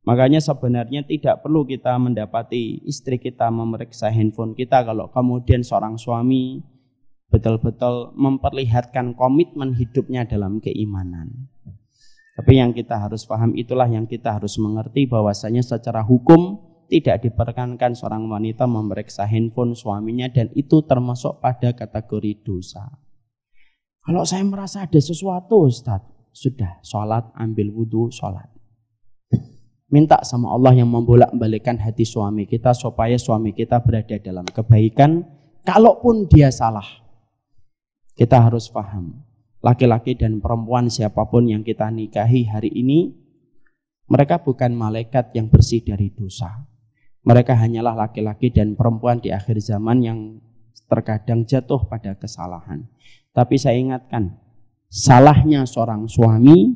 Makanya sebenarnya tidak perlu kita mendapati istri kita memeriksa handphone kita kalau kemudian seorang suami betul-betul memperlihatkan komitmen hidupnya dalam keimanan. Tapi yang kita harus paham itulah yang kita harus mengerti bahwasanya secara hukum tidak diperkenankan seorang wanita memeriksa handphone suaminya dan itu termasuk pada kategori dosa. Kalau saya merasa ada sesuatu Ustaz, sudah sholat, ambil wudhu, sholat. Minta sama Allah yang membolak-balikkan hati suami kita supaya suami kita berada dalam kebaikan. Kalaupun dia salah, kita harus paham. Laki-laki dan perempuan siapapun yang kita nikahi hari ini, mereka bukan malaikat yang bersih dari dosa. Mereka hanyalah laki-laki dan perempuan di akhir zaman yang terkadang jatuh pada kesalahan. Tapi saya ingatkan, salahnya seorang suami,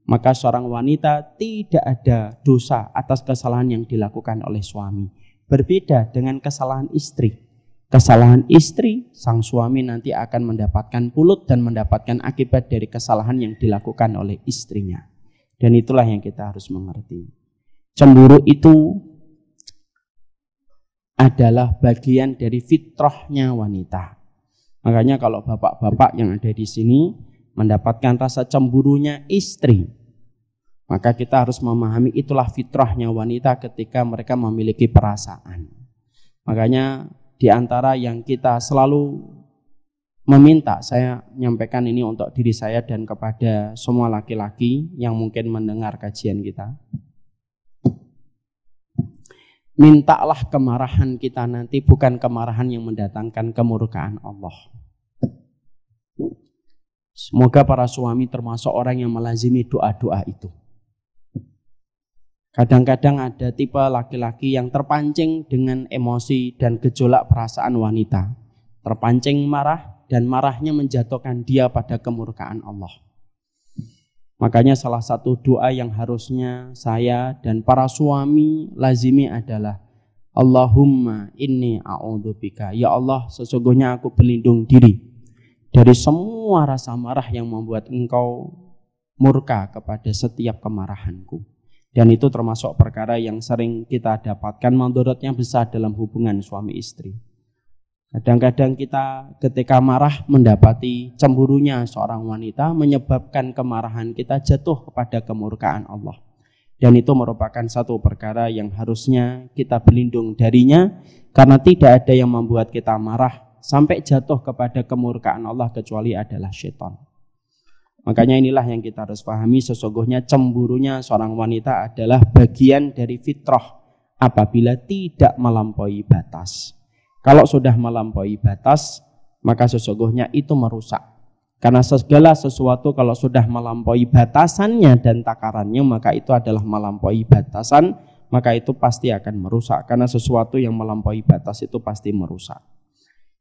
maka seorang wanita tidak ada dosa atas kesalahan yang dilakukan oleh suami. Berbeda dengan kesalahan istri. Kesalahan istri, sang suami nanti akan mendapatkan pulut dan mendapatkan akibat dari kesalahan yang dilakukan oleh istrinya. Dan itulah yang kita harus mengerti. Cemburu itu adalah bagian dari fitrahnya wanita. Makanya kalau bapak-bapak yang ada di sini mendapatkan rasa cemburunya istri, maka kita harus memahami itulah fitrahnya wanita ketika mereka memiliki perasaan. Makanya di antara yang kita selalu meminta, saya menyampaikan ini untuk diri saya dan kepada semua laki-laki yang mungkin mendengar kajian kita. Mintalah kemarahan kita nanti bukan kemarahan yang mendatangkan kemurkaan Allah. Semoga para suami termasuk orang yang melazimi doa-doa itu. Kadang-kadang ada tipe laki-laki yang terpancing dengan emosi dan gejolak perasaan wanita. Terpancing marah dan marahnya menjatuhkan dia pada kemurkaan Allah. Makanya salah satu doa yang harusnya saya dan para suami lazimi adalah Allahumma inni a'udzubika. Ya Allah, sesungguhnya aku berlindung diri dari semua rasa marah yang membuat engkau murka kepada setiap kemarahanku. Dan itu termasuk perkara yang sering kita dapatkan mandorotnya besar dalam hubungan suami istri. Kadang-kadang kita ketika marah mendapati cemburunya seorang wanita menyebabkan kemarahan kita jatuh kepada kemurkaan Allah. Dan itu merupakan satu perkara yang harusnya kita berlindung darinya, karena tidak ada yang membuat kita marah sampai jatuh kepada kemurkaan Allah kecuali adalah syaitan. Makanya inilah yang kita harus pahami, sesungguhnya cemburunya seorang wanita adalah bagian dari fitrah apabila tidak melampaui batas. Kalau sudah melampaui batas, maka sesungguhnya itu merusak. Karena segala sesuatu kalau sudah melampaui batasannya dan takarannya, maka itu adalah melampaui batasan, maka itu pasti akan merusak. Karena sesuatu yang melampaui batas itu pasti merusak.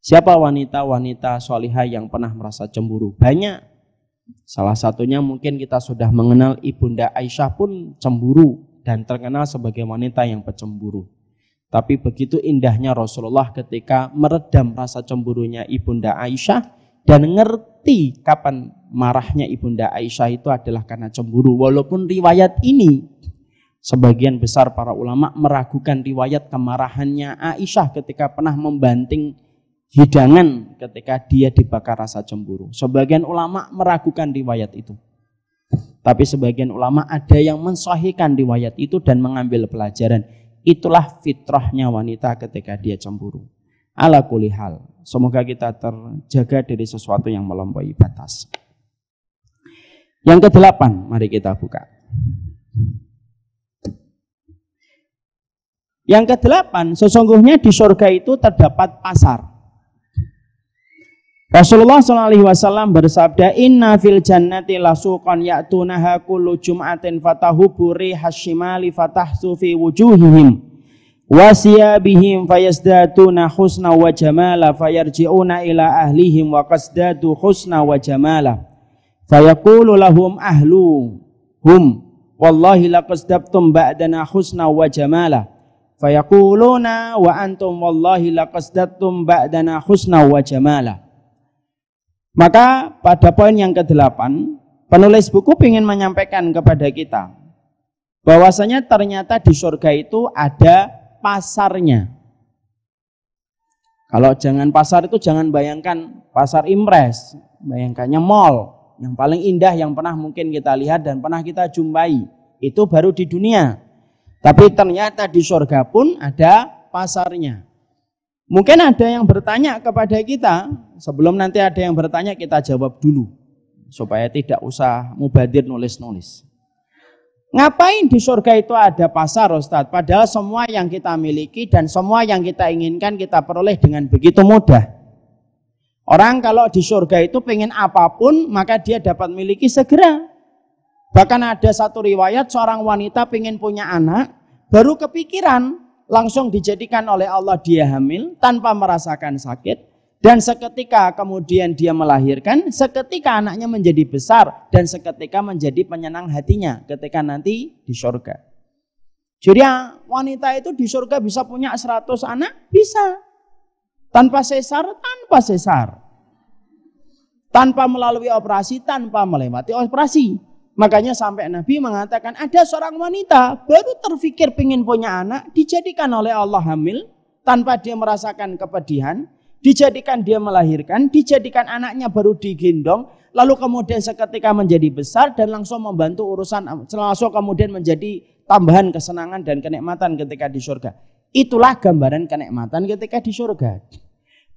Siapa wanita-wanita sholihah yang pernah merasa cemburu? Banyak. Salah satunya mungkin kita sudah mengenal Ibunda Aisyah pun cemburu dan terkenal sebagai wanita yang pecemburu. Tapi begitu indahnya Rasulullah ketika meredam rasa cemburunya Ibunda Aisyah dan ngerti kapan marahnya Ibunda Aisyah itu adalah karena cemburu. Walaupun riwayat ini sebagian besar para ulama meragukan riwayat kemarahannya Aisyah ketika pernah membanting hidangan ketika dia dibakar rasa cemburu. Sebagian ulama meragukan riwayat itu. Tapi sebagian ulama ada yang mensahihkan riwayat itu dan mengambil pelajaran. Itulah fitrahnya wanita ketika dia cemburu. Ala kulli hal, semoga kita terjaga dari sesuatu yang melampaui batas. Yang ke-8, mari kita buka. Yang ke-8, sesungguhnya di surga itu terdapat pasar. Rasulullah SAW bersabda, Inna fil jannati lasuqan ya'tunaha kullu jum'atin fatahubu rihas shimali fatahsu fi wujuhihim wasiyabihim fayazdaduna husna wa jamala fayarji'una ila ahlihim wa qasdadu husna wa jamala fayaqulu lahum ahluhum wallahi laqasdabtum ba'dana husna wa jamala fayaquluna wa antum wallahi laqasdabtum ba'dana husna wa jamala. Maka pada poin yang ke-8, penulis buku ingin menyampaikan kepada kita bahwasanya ternyata di surga itu ada pasarnya. Kalau jangan pasar itu jangan bayangkan pasar Impres, bayangkannya mall yang paling indah yang pernah mungkin kita lihat dan pernah kita jumpai. Itu baru di dunia. Tapi ternyata di surga pun ada pasarnya. Mungkin ada yang bertanya kepada kita, sebelum nanti ada yang bertanya kita jawab dulu supaya tidak usah mubadir nulis-nulis. Ngapain di surga itu ada pasar, Ustadz? Padahal semua yang kita miliki dan semua yang kita inginkan kita peroleh dengan begitu mudah. Orang kalau di surga itu pengen apapun maka dia dapat miliki segera. Bahkan ada satu riwayat seorang wanita pengen punya anak, baru kepikiran langsung dijadikan oleh Allah dia hamil tanpa merasakan sakit, dan seketika kemudian dia melahirkan, seketika anaknya menjadi besar dan seketika menjadi penyenang hatinya ketika nanti di surga. Jadi wanita itu di surga bisa punya 100 anak, bisa. Tanpa sesar, tanpa melalui operasi, tanpa melewati operasi. Makanya sampai Nabi mengatakan ada seorang wanita baru terfikir pengen punya anak, dijadikan oleh Allah hamil tanpa dia merasakan kepedihan, dijadikan dia melahirkan, dijadikan anaknya baru digendong, lalu kemudian seketika menjadi besar dan langsung membantu urusan, langsung kemudian menjadi tambahan kesenangan dan kenikmatan ketika di surga. Itulah gambaran kenikmatan ketika di surga.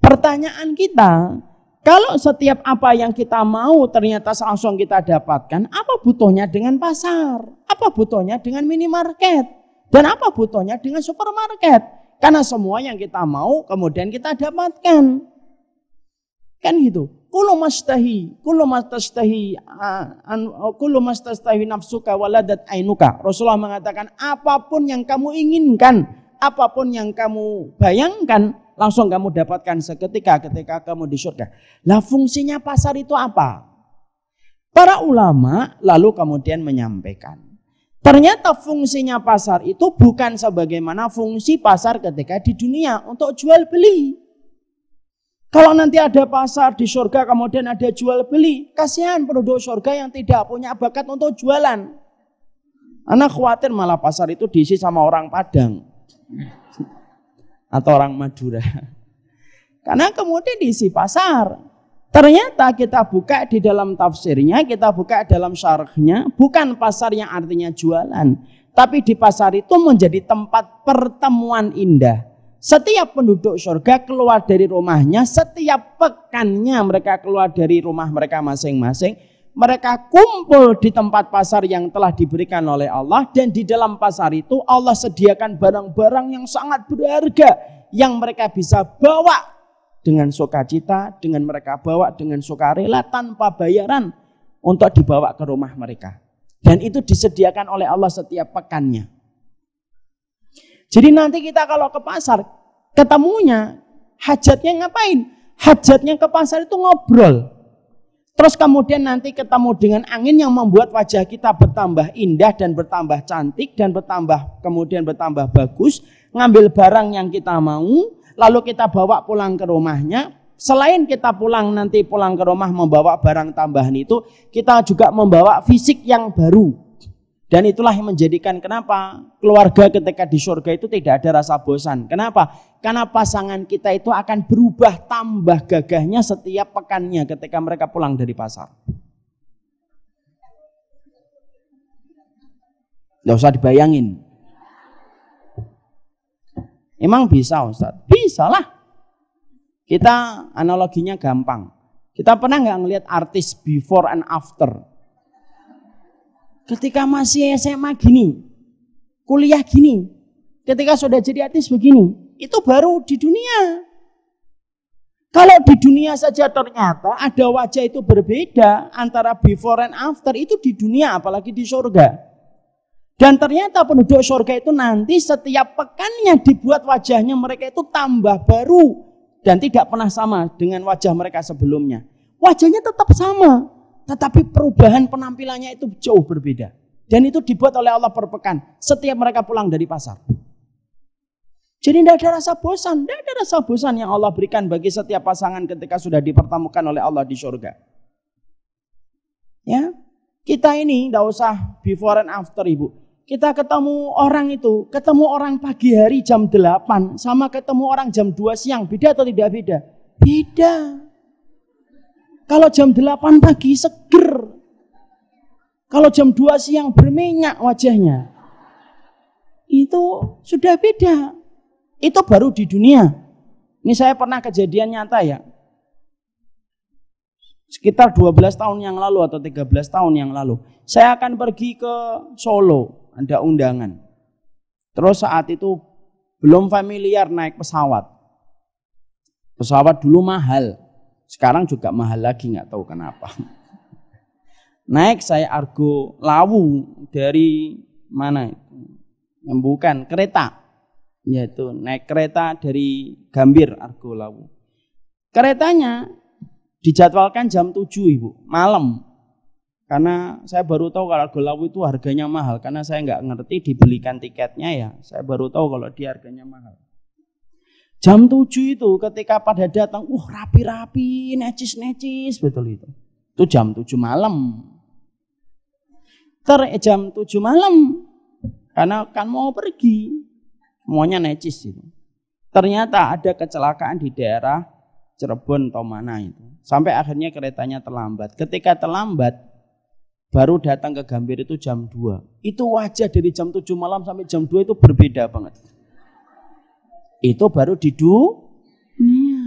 Pertanyaan kita, kalau setiap apa yang kita mau ternyata langsung kita dapatkan, apa butuhnya dengan pasar? Apa butuhnya dengan minimarket? Dan apa butuhnya dengan supermarket? Karena semua yang kita mau kemudian kita dapatkan. Kan gitu. Kullu mastastahi nafsuka waladat ainuka. Rasulullah mengatakan apapun yang kamu inginkan, apapun yang kamu bayangkan, langsung kamu dapatkan seketika ketika kamu di surga. Lah fungsinya pasar itu apa? Para ulama lalu kemudian menyampaikan, ternyata fungsinya pasar itu bukan sebagaimana fungsi pasar ketika di dunia untuk jual beli. Kalau nanti ada pasar di surga kemudian ada jual beli, kasihan penduduk surga yang tidak punya bakat untuk jualan. Anak khawatir malah pasar itu diisi sama orang Padang atau orang Madura. Karena kemudian diisi pasar. Ternyata kita buka di dalam tafsirnya, kita buka dalam syarahnya, bukan pasar yang artinya jualan, Tapi di pasar itu menjadi tempat pertemuan indah. Setiap penduduk surga keluar dari rumahnya, setiap pekannya mereka keluar dari rumah mereka masing-masing. Mereka kumpul di tempat pasar yang telah diberikan oleh Allah. Dan di dalam pasar itu Allah sediakan barang-barang yang sangat berharga. Yang mereka bisa bawa dengan sukacita, dengan mereka bawa dengan sukarela tanpa bayaran untuk dibawa ke rumah mereka. Dan itu disediakan oleh Allah setiap pekannya. Jadi nanti kita kalau ke pasar, ketemunya hajatnya ngapain? Hajatnya ke pasar itu ngobrol. Terus kemudian nanti ketemu dengan angin yang membuat wajah kita bertambah indah dan bertambah cantik dan kemudian bertambah bagus. Ngambil barang yang kita mau, lalu kita bawa pulang ke rumahnya. Selain kita nanti pulang ke rumah membawa barang tambahan itu, kita juga membawa fisik yang baru. Dan itulah yang menjadikan kenapa keluarga ketika di surga itu tidak ada rasa bosan. Kenapa? Karena pasangan kita itu akan berubah tambah gagahnya setiap pekannya ketika mereka pulang dari pasar. Nggak usah dibayangin. Emang bisa Ustaz? Bisa lah. Kita analoginya gampang. Kita pernah nggak ngelihat artis before and after? Ketika masih SMA gini, kuliah gini, ketika sudah jadi artis begini, itu baru di dunia. Kalau di dunia saja ternyata ada wajah itu berbeda antara before and after, itu di dunia apalagi di surga. Dan ternyata penduduk surga itu nanti setiap pekannya dibuat wajahnya mereka itu tambah baru. Dan tidak pernah sama dengan wajah mereka sebelumnya. Wajahnya tetap sama, tetapi perubahan penampilannya itu jauh berbeda. Dan itu dibuat oleh Allah per pekan setiap mereka pulang dari pasar. Jadi tidak ada rasa bosan. Tidak ada rasa bosan yang Allah berikan bagi setiap pasangan ketika sudah dipertemukan oleh Allah di surga. Ya, kita ini tidak usah before and after ibu. Kita ketemu orang pagi hari jam 8 sama ketemu orang jam 2 siang. Beda atau tidak beda? Beda. Kalau jam 8 pagi seger. Kalau jam 2 siang berminyak wajahnya. Itu sudah beda. Itu baru di dunia. Ini saya pernah kejadian nyata ya. Sekitar 12 tahun yang lalu atau 13 tahun yang lalu. Saya akan pergi ke Solo. Ada undangan. Terus saat itu belum familiar naik pesawat. Pesawat dulu mahal. Sekarang juga mahal lagi, nggak tahu kenapa. Naik saya Argo Lawu dari mana itu? Bukan kereta. Yaitu naik kereta dari Gambir Argo Lawu. Keretanya dijadwalkan jam 7 ibu, malam. Karena saya baru tahu kalau Argo Lawu itu harganya mahal. Karena saya nggak ngerti dibelikan tiketnya ya. Saya baru tahu kalau dia harganya mahal. Jam 7 itu ketika pada datang, rapi-rapi, necis-necis, betul itu. Itu jam 7 malam. Jam 7 malam, karena kan mau pergi, semuanya necis itu. Ternyata ada kecelakaan di daerah Cirebon atau mana itu. Sampai akhirnya keretanya terlambat. Ketika terlambat, baru datang ke Gambir itu jam 2. Itu wajah dari jam 7 malam sampai jam 2 itu berbeda banget. Itu baru di dunia.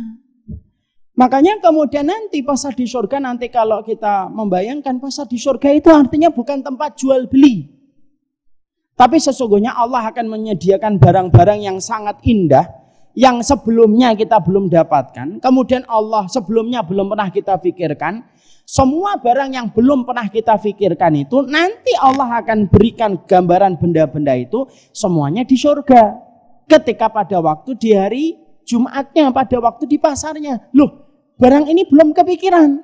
Makanya kemudian nanti pasar di surga, nanti kalau kita membayangkan pasar di surga itu artinya bukan tempat jual beli. Tapi sesungguhnya Allah akan menyediakan barang-barang yang sangat indah, yang sebelumnya kita belum dapatkan. Kemudian Allah sebelumnya belum pernah kita pikirkan. Semua barang yang belum pernah kita pikirkan itu nanti Allah akan berikan gambaran benda-benda itu semuanya di surga. Ketika pada waktu di hari Jumatnya, pada waktu di pasarnya. Loh, barang ini belum kepikiran.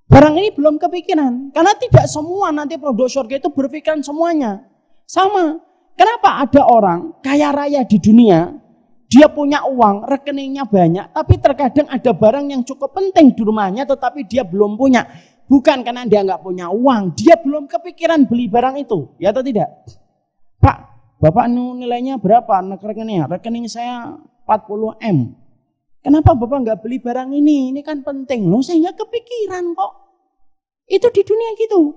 Barang ini belum kepikiran. Karena tidak semua nanti penduduk surga itu berpikiran semuanya. Sama. Kenapa ada orang kaya raya di dunia, dia punya uang, rekeningnya banyak, tapi terkadang ada barang yang cukup penting di rumahnya, tetapi dia belum punya. Bukan karena dia nggak punya uang, dia belum kepikiran beli barang itu, ya atau tidak? Pak, Bapak nilainya berapa rekeningnya? Rekening saya 40 M. Kenapa Bapak nggak beli barang ini? Ini kan penting. Loh, saya nggak kepikiran kok. Itu di dunia gitu.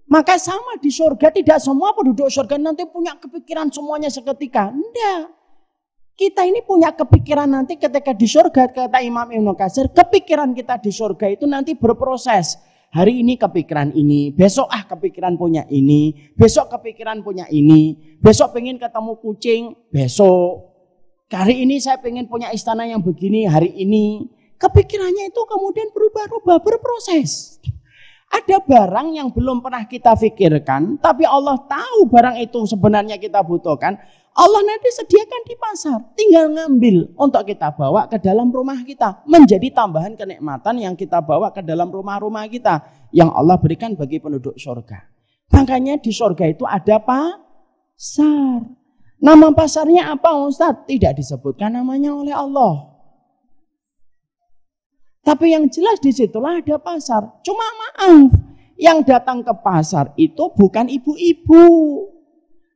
Maka sama di surga, tidak semua penduduk surga nanti punya kepikiran semuanya seketika. Enggak. Kita ini punya kepikiran nanti ketika di surga, kata Imam Ibnu Katsir, kepikiran kita di surga itu nanti berproses. Hari ini kepikiran ini, besok kepikiran punya ini, besok kepikiran punya ini, besok pengen ketemu kucing, besok. Hari ini saya pengen punya istana yang begini, hari ini. Kepikirannya itu kemudian berubah-ubah, berproses. Ada barang yang belum pernah kita pikirkan, tapi Allah tahu barang itu sebenarnya kita butuhkan. Allah nanti sediakan di pasar, tinggal ngambil untuk kita bawa ke dalam rumah kita. Menjadi tambahan kenikmatan yang kita bawa ke dalam rumah-rumah kita. Yang Allah berikan bagi penduduk surga. Makanya di surga itu ada pasar. Nama pasarnya apa Ustaz? Tidak disebutkan namanya oleh Allah. Tapi yang jelas disitulah ada pasar. Cuma maaf, yang datang ke pasar itu bukan ibu-ibu.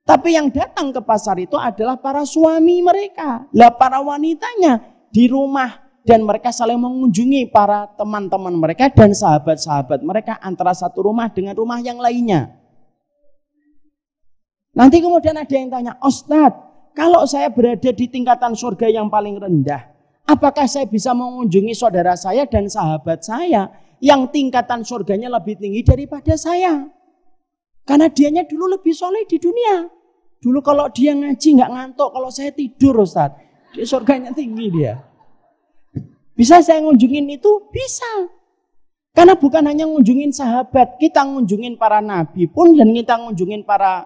Tapi yang datang ke pasar itu adalah para suami mereka. Lah para wanitanya di rumah. Dan mereka saling mengunjungi para teman-teman mereka dan sahabat-sahabat mereka antara satu rumah dengan rumah yang lainnya. Nanti kemudian ada yang tanya, Ustadz, kalau saya berada di tingkatan surga yang paling rendah, apakah saya bisa mengunjungi saudara saya dan sahabat saya yang tingkatan surganya lebih tinggi daripada saya? Karena dianya dulu lebih soleh di dunia. Dulu kalau dia ngaji nggak ngantuk, kalau saya tidur Ustadz, di surganya tinggi dia. Bisa saya ngunjungin itu? Bisa. Karena bukan hanya ngunjungin sahabat, kita ngunjungin para nabi pun dan kita ngunjungin para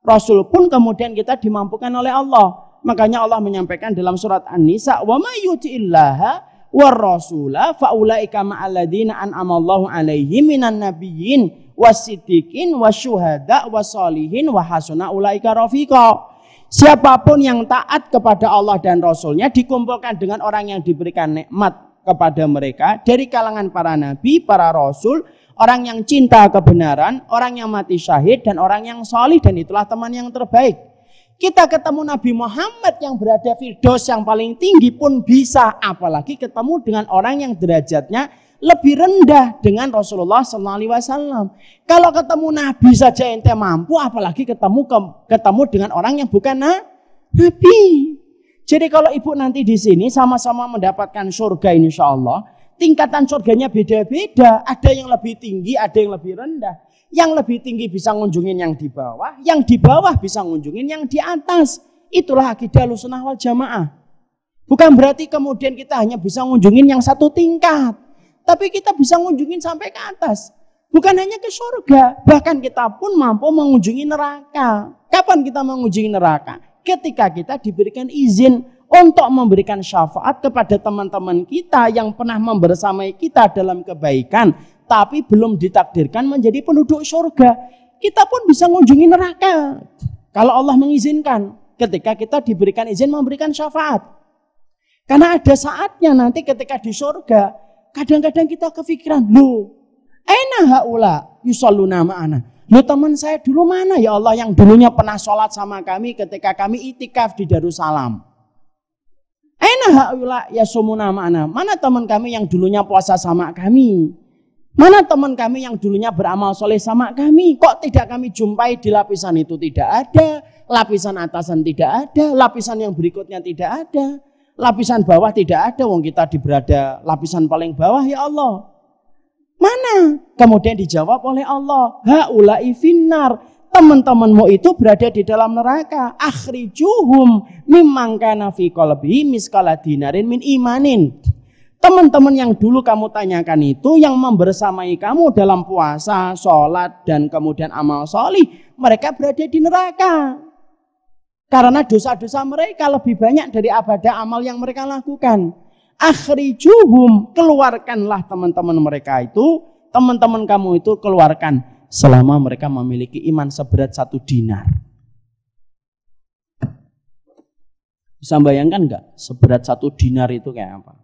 rasul pun kemudian kita dimampukan oleh Allah. Makanya Allah menyampaikan dalam surat An-Nisa, "Wa may yuti'illaha war rasula fa ulaika ma'al ladzina an'amallahu 'alaihim minan nabiyyin wasiddiqin wasyuhada wasolihin wa hasuna ulaika rafiqa." Siapapun yang taat kepada Allah dan Rasulnya dikumpulkan dengan orang yang diberikan nikmat kepada mereka dari kalangan para nabi, para rasul, orang yang cinta kebenaran, orang yang mati syahid, dan orang yang solih, dan itulah teman yang terbaik. Kita ketemu Nabi Muhammad yang berada firdaus yang paling tinggi pun bisa, apalagi ketemu dengan orang yang derajatnya lebih rendah dengan Rasulullah SAW. Kalau ketemu Nabi saja ente mampu, apalagi ketemu dengan orang yang bukan Nabi. Jadi kalau ibu nanti di sini sama-sama mendapatkan surga insya Allah, tingkatan surganya beda-beda. Ada yang lebih tinggi, ada yang lebih rendah. Yang lebih tinggi bisa ngunjungin yang di bawah, yang di bawah bisa ngunjungin yang di atas. Itulah akidah Ahlussunnah wal Jamaah. Bukan berarti kemudian kita hanya bisa ngunjungin yang satu tingkat. Tapi kita bisa ngunjungin sampai ke atas. Bukan hanya ke surga. Bahkan kita pun mampu mengunjungi neraka. Kapan kita mengunjungi neraka? Ketika kita diberikan izin untuk memberikan syafaat kepada teman-teman kita yang pernah membersamai kita dalam kebaikan. Tapi belum ditakdirkan menjadi penduduk surga. Kita pun bisa mengunjungi neraka. Kalau Allah mengizinkan. Ketika kita diberikan izin memberikan syafaat. Karena ada saatnya nanti ketika di surga. Kadang-kadang kita kepikiran, loh, aina haula yusalluna ma'ana. Loh teman saya dulu mana ya Allah yang dulunya pernah sholat sama kami ketika kami itikaf di Darussalam. Aina haula yasumuna ma'ana. Mana teman kami yang dulunya puasa sama kami? Mana teman kami yang dulunya beramal soleh sama kami? Kok tidak kami jumpai di lapisan itu tidak ada, lapisan atasan tidak ada, lapisan yang berikutnya tidak ada. Lapisan bawah tidak ada, wong kita berada lapisan paling bawah ya Allah. Mana? Kemudian dijawab oleh Allah, haula'i finnar. Teman-temanmu itu berada di dalam neraka. Akhrijuhum mimman kana fi qalbihi miskala dinarin min imanin. Teman-teman yang dulu kamu tanyakan itu, yang membersamai kamu dalam puasa, sholat, dan kemudian amal solih, mereka berada di neraka. Karena dosa-dosa mereka lebih banyak dari ibadah amal yang mereka lakukan. Akhrijuhum, keluarkanlah teman-teman mereka itu, teman-teman kamu itu keluarkan selama mereka memiliki iman seberat 1 dinar. Bisa bayangkan enggak seberat 1 dinar itu kayak apa?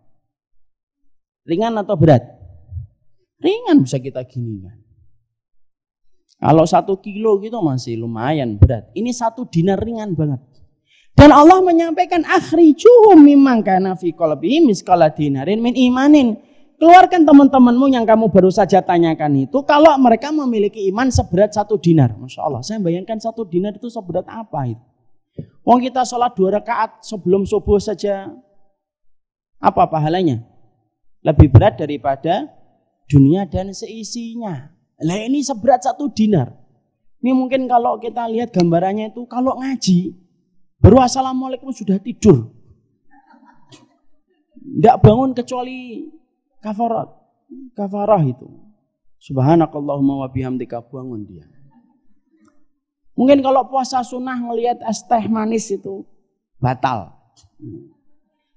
Ringan atau berat? Ringan, bisa kita gini kan. Kalau 1 kilo gitu masih lumayan berat. Ini 1 dinar ringan banget. Dan Allah menyampaikan akhrijuhum mimman kana fi qalbihi miskala dinarin min imanin. Keluarkan teman-temanmu yang kamu baru saja tanyakan itu, kalau mereka memiliki iman seberat 1 dinar. Masya Allah, saya bayangkan 1 dinar itu seberat apa itu. Wong kita sholat 2 rakaat sebelum subuh saja, apa pahalanya? Lebih berat daripada dunia dan seisinya. Lah ini seberat 1 dinar. Ini mungkin kalau kita lihat gambarannya itu, kalau ngaji, baru assalamualaikum sudah tidur. Tidak bangun kecuali kafarah itu. Subhanakallahumma wa bihamdika, bangun dia. Mungkin kalau puasa sunnah ngelihat es teh manis itu batal.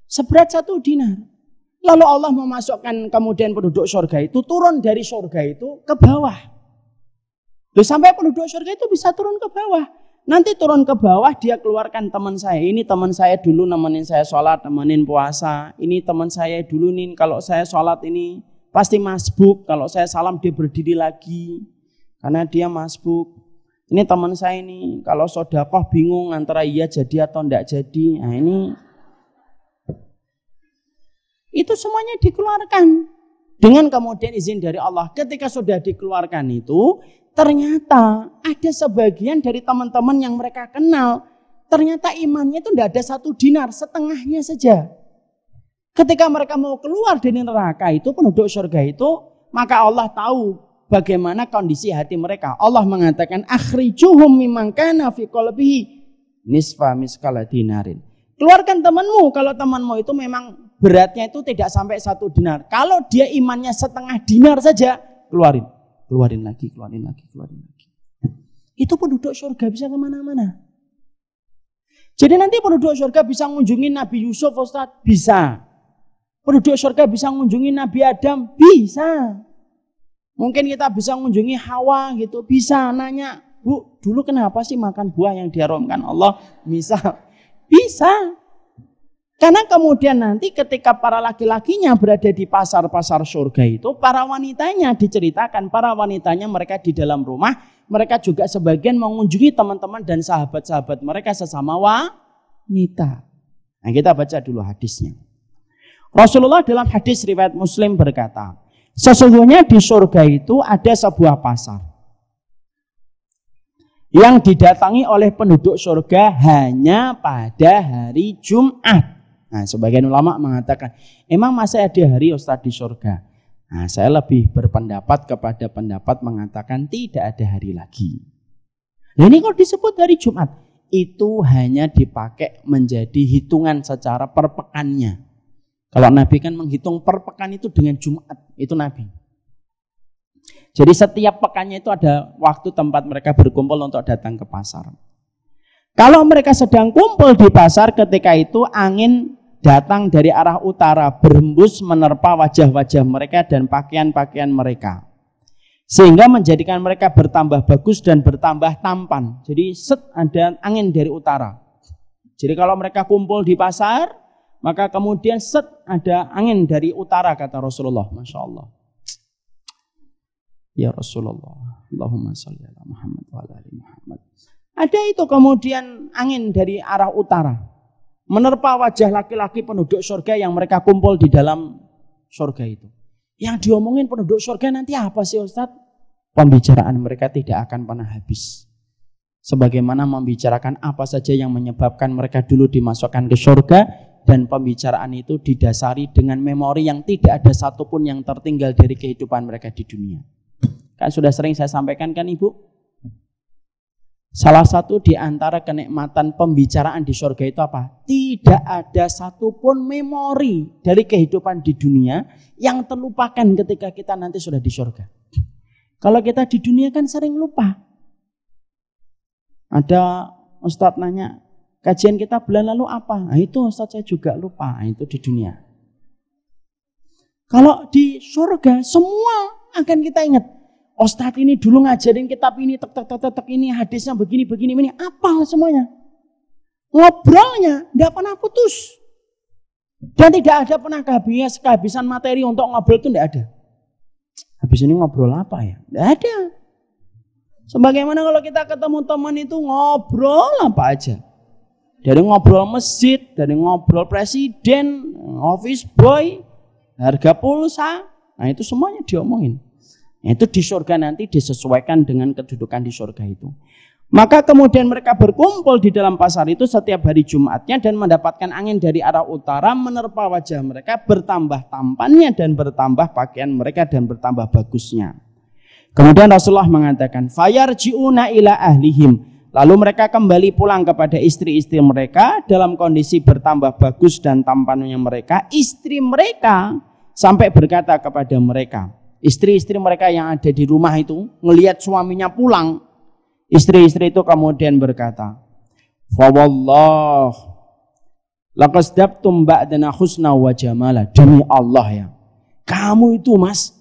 Seberat 1 dinar. Lalu Allah memasukkan kemudian penduduk surga itu turun dari surga itu ke bawah. Loh, sampai penduduk surga itu bisa turun ke bawah. Nanti turun ke bawah dia keluarkan teman saya. Ini teman saya dulu nemenin saya sholat, nemenin puasa. Ini teman saya dulu nih kalau saya sholat ini pasti masbuk. Kalau saya salam dia berdiri lagi. Karena dia masbuk. Ini teman saya ini kalau sodakoh bingung antara iya jadi atau enggak jadi. Nah ini. Itu semuanya dikeluarkan. Dengan kemudian izin dari Allah. Ketika sudah dikeluarkan itu. Ternyata ada sebagian dari teman-teman yang mereka kenal, ternyata imannya itu tidak ada 1 dinar, setengahnya saja. Ketika mereka mau keluar dari neraka itu, penduduk surga itu, maka Allah tahu bagaimana kondisi hati mereka. Allah mengatakan, akhrijuhum mimman kana fi qalbihi nisfa miskala dinarin. Keluarkan temanmu, kalau temanmu itu memang beratnya itu tidak sampai 1 dinar. Kalau dia imannya setengah dinar saja, keluarin lagi. Itu penduduk surga bisa kemana-mana. Jadi nanti penduduk surga bisa mengunjungi Nabi Yusuf, Ustaz? Bisa. Penduduk surga bisa mengunjungi Nabi Adam? Bisa. Mungkin kita bisa mengunjungi Hawa gitu, bisa nanya, Bu, dulu kenapa sih makan buah yang diharamkan Allah? Misal, bisa. Karena kemudian nanti ketika para laki-lakinya berada di pasar-pasar surga itu, para wanitanya diceritakan, para wanitanya mereka di dalam rumah, mereka juga sebagian mengunjungi teman-teman dan sahabat-sahabat mereka sesama wanita. Nah kita baca dulu hadisnya. Rasulullah dalam hadis riwayat Muslim berkata, sesungguhnya di surga itu ada sebuah pasar yang didatangi oleh penduduk surga hanya pada hari Jumat. Nah, sebagian ulama mengatakan, emang masih ada hari Ustaz di surga? Nah, saya lebih berpendapat kepada pendapat mengatakan tidak ada hari lagi. Nah, ini kalau disebut hari Jumat, itu hanya dipakai menjadi hitungan secara per pekannya. Kalau Nabi kan menghitung per pekan itu dengan Jumat, itu Nabi. Jadi setiap pekannya itu ada waktu tempat mereka berkumpul untuk datang ke pasar. Kalau mereka sedang kumpul di pasar ketika itu angin datang dari arah utara berhembus menerpa wajah-wajah mereka dan pakaian-pakaian mereka. Sehingga menjadikan mereka bertambah bagus dan bertambah tampan. Jadi ada angin dari utara. Jadi kalau mereka kumpul di pasar, maka kemudian ada angin dari utara kata Rasulullah. Masya Allah. Ya Rasulullah. Allahumma salli ala Muhammad wa ala ali Muhammad. Ada itu kemudian angin dari arah utara menerpa wajah laki-laki penduduk surga yang mereka kumpul di dalam surga itu. Yang diomongin penduduk surga nanti apa sih Ustaz? Pembicaraan mereka tidak akan pernah habis. Sebagaimana membicarakan apa saja yang menyebabkan mereka dulu dimasukkan ke surga, dan pembicaraan itu didasari dengan memori yang tidak ada satupun yang tertinggal dari kehidupan mereka di dunia. Kan sudah sering saya sampaikan kan Ibu? Salah satu di antara kenikmatan pembicaraan di surga itu apa? Tidak ada satupun memori dari kehidupan di dunia yang terlupakan ketika kita nanti sudah di surga. Kalau kita di dunia kan sering lupa. Ada Ustadz nanya, kajian kita bulan lalu apa? Nah, itu Ustadz saya juga lupa. Nah, itu di dunia. Kalau di surga semua akan kita ingat. Ustadz ini dulu ngajarin kitab ini, tek ini, hadisnya begini, ini, apa semuanya. Ngobrolnya tidak pernah putus. Dan tidak ada pernah kehabisan materi untuk ngobrol itu tidak ada. Habis ini ngobrol apa ya? Tidak ada. Sebagaimana kalau kita ketemu teman itu ngobrol apa aja. Dari ngobrol masjid, dari ngobrol presiden, office boy, harga pulsa, Nah itu semuanya diomongin. Nah, itu di surga nanti disesuaikan dengan kedudukan di surga itu. Maka kemudian mereka berkumpul di dalam pasar itu setiap hari Jumatnya dan mendapatkan angin dari arah utara menerpa wajah mereka, bertambah tampannya dan bertambah pakaian mereka dan bertambah bagusnya. Kemudian Rasulullah mengatakan, fayarji'una ila ahlihim. Lalu mereka kembali pulang kepada istri-istri mereka dalam kondisi bertambah bagus dan tampannya mereka. Istri mereka sampai berkata kepada mereka, istri-istri mereka yang ada di rumah itu ngelihat suaminya pulang. Istri-istri itu kemudian berkata, fa wallah laqasdabtum ba'dana husna wa jamala. Demi Allah ya, kamu itu mas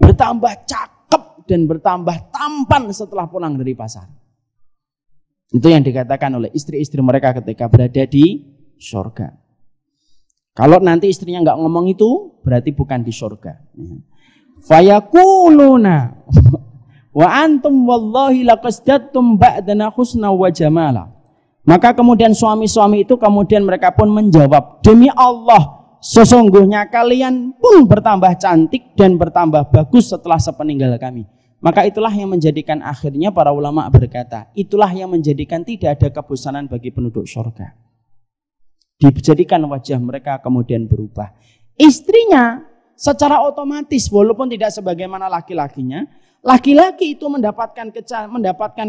bertambah cakep dan bertambah tampan setelah pulang dari pasar. Itu yang dikatakan oleh istri-istri mereka ketika berada di surga. Kalau nanti istrinya nggak ngomong itu, berarti bukan di surga. Fayakuluna wa antum wallahi laqasdattum ba'dana husna wa jamala. Maka kemudian suami-suami itu kemudian mereka pun menjawab, demi Allah, sesungguhnya kalian pun bertambah cantik dan bertambah bagus setelah sepeninggal kami. Maka itulah yang menjadikan akhirnya para ulama berkata, itulah yang menjadikan tidak ada kebosanan bagi penduduk surga. Dijadikan wajah mereka kemudian berubah. Istrinya secara otomatis walaupun tidak sebagaimana laki-lakinya, laki-laki itu mendapatkan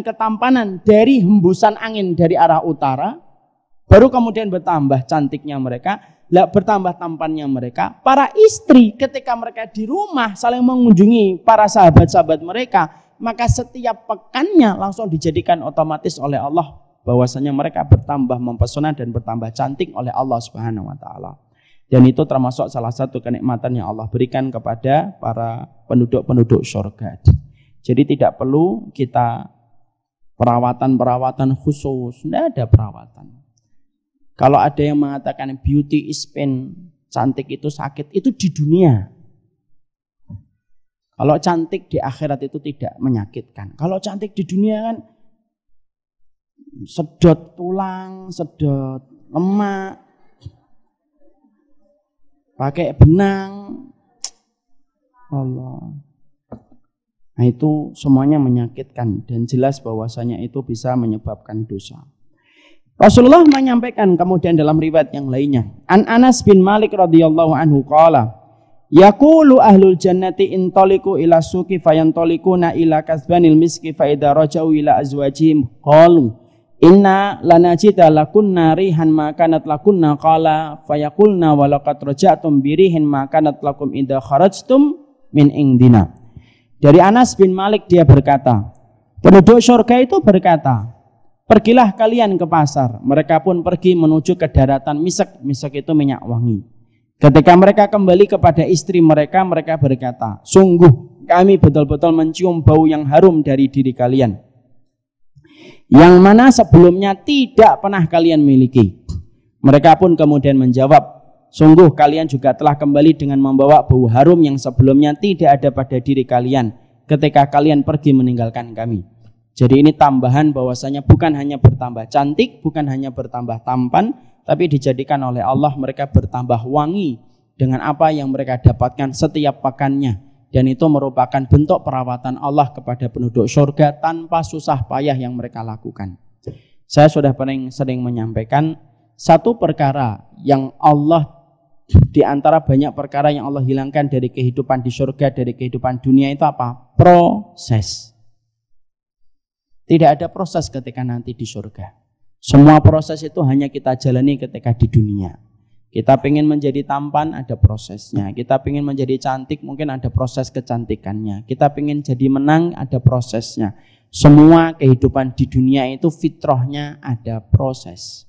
ketampanan dari hembusan angin dari arah utara, baru kemudian bertambah cantiknya mereka, bertambah tampannya mereka. Para istri ketika mereka di rumah saling mengunjungi para sahabat-sahabat mereka, maka setiap pekannya langsung dijadikan otomatis oleh Allah bahwasanya mereka bertambah mempesona dan bertambah cantik oleh Allah Subhanahu wa taala. Dan itu termasuk salah satu kenikmatan yang Allah berikan kepada para penduduk-penduduk surga. Jadi tidak perlu kita perawatan khusus, tidak ada perawatan. Kalau ada yang mengatakan beauty is pain, cantik itu sakit, itu di dunia. Kalau cantik di akhirat itu tidak menyakitkan. Kalau cantik di dunia kan sedot tulang, sedot lemak, pakai benang, Allah. Nah itu semuanya menyakitkan dan jelas bahwasanya itu bisa menyebabkan dosa. Rasulullah menyampaikan kemudian dalam riwayat yang lainnya, An Anas bin Malik radhiyallahu anhu qala, yaqulu ahlul jannati intaliqu ila suqi fayantalikuna ila kasbanil miski fa idza raja'u ila azwajihim qalu inna lanajida lakunna rihan ma kanat lakunna qala fayaqulna wa laqad raja'tum birihin ma kanat lakum idza kharajtum min indina. Dari Anas bin Malik dia berkata, penduduk surga itu berkata, pergilah kalian ke pasar. Mereka pun pergi menuju ke daratan misek. Misek itu minyak wangi. Ketika mereka kembali kepada istri mereka, mereka berkata, sungguh kami betul-betul mencium bau yang harum dari diri kalian, yang mana sebelumnya tidak pernah kalian miliki. Mereka pun kemudian menjawab, sungguh kalian juga telah kembali dengan membawa bau harum yang sebelumnya tidak ada pada diri kalian ketika kalian pergi meninggalkan kami. Jadi ini tambahan bahwasanya bukan hanya bertambah cantik, bukan hanya bertambah tampan, tapi dijadikan oleh Allah mereka bertambah wangi dengan apa yang mereka dapatkan setiap pekannya. Dan itu merupakan bentuk perawatan Allah kepada penduduk surga tanpa susah payah yang mereka lakukan. Saya sudah sering menyampaikan satu perkara yang Allah, di antara banyak perkara yang Allah hilangkan dari kehidupan di surga, dari kehidupan dunia itu apa? Proses. Tidak ada proses ketika nanti di surga. Semua proses itu hanya kita jalani ketika di dunia. Kita pengen menjadi tampan, ada prosesnya. Kita pengen menjadi cantik, mungkin ada proses kecantikannya. Kita pengen jadi menang, ada prosesnya. Semua kehidupan di dunia itu fitrahnya ada proses.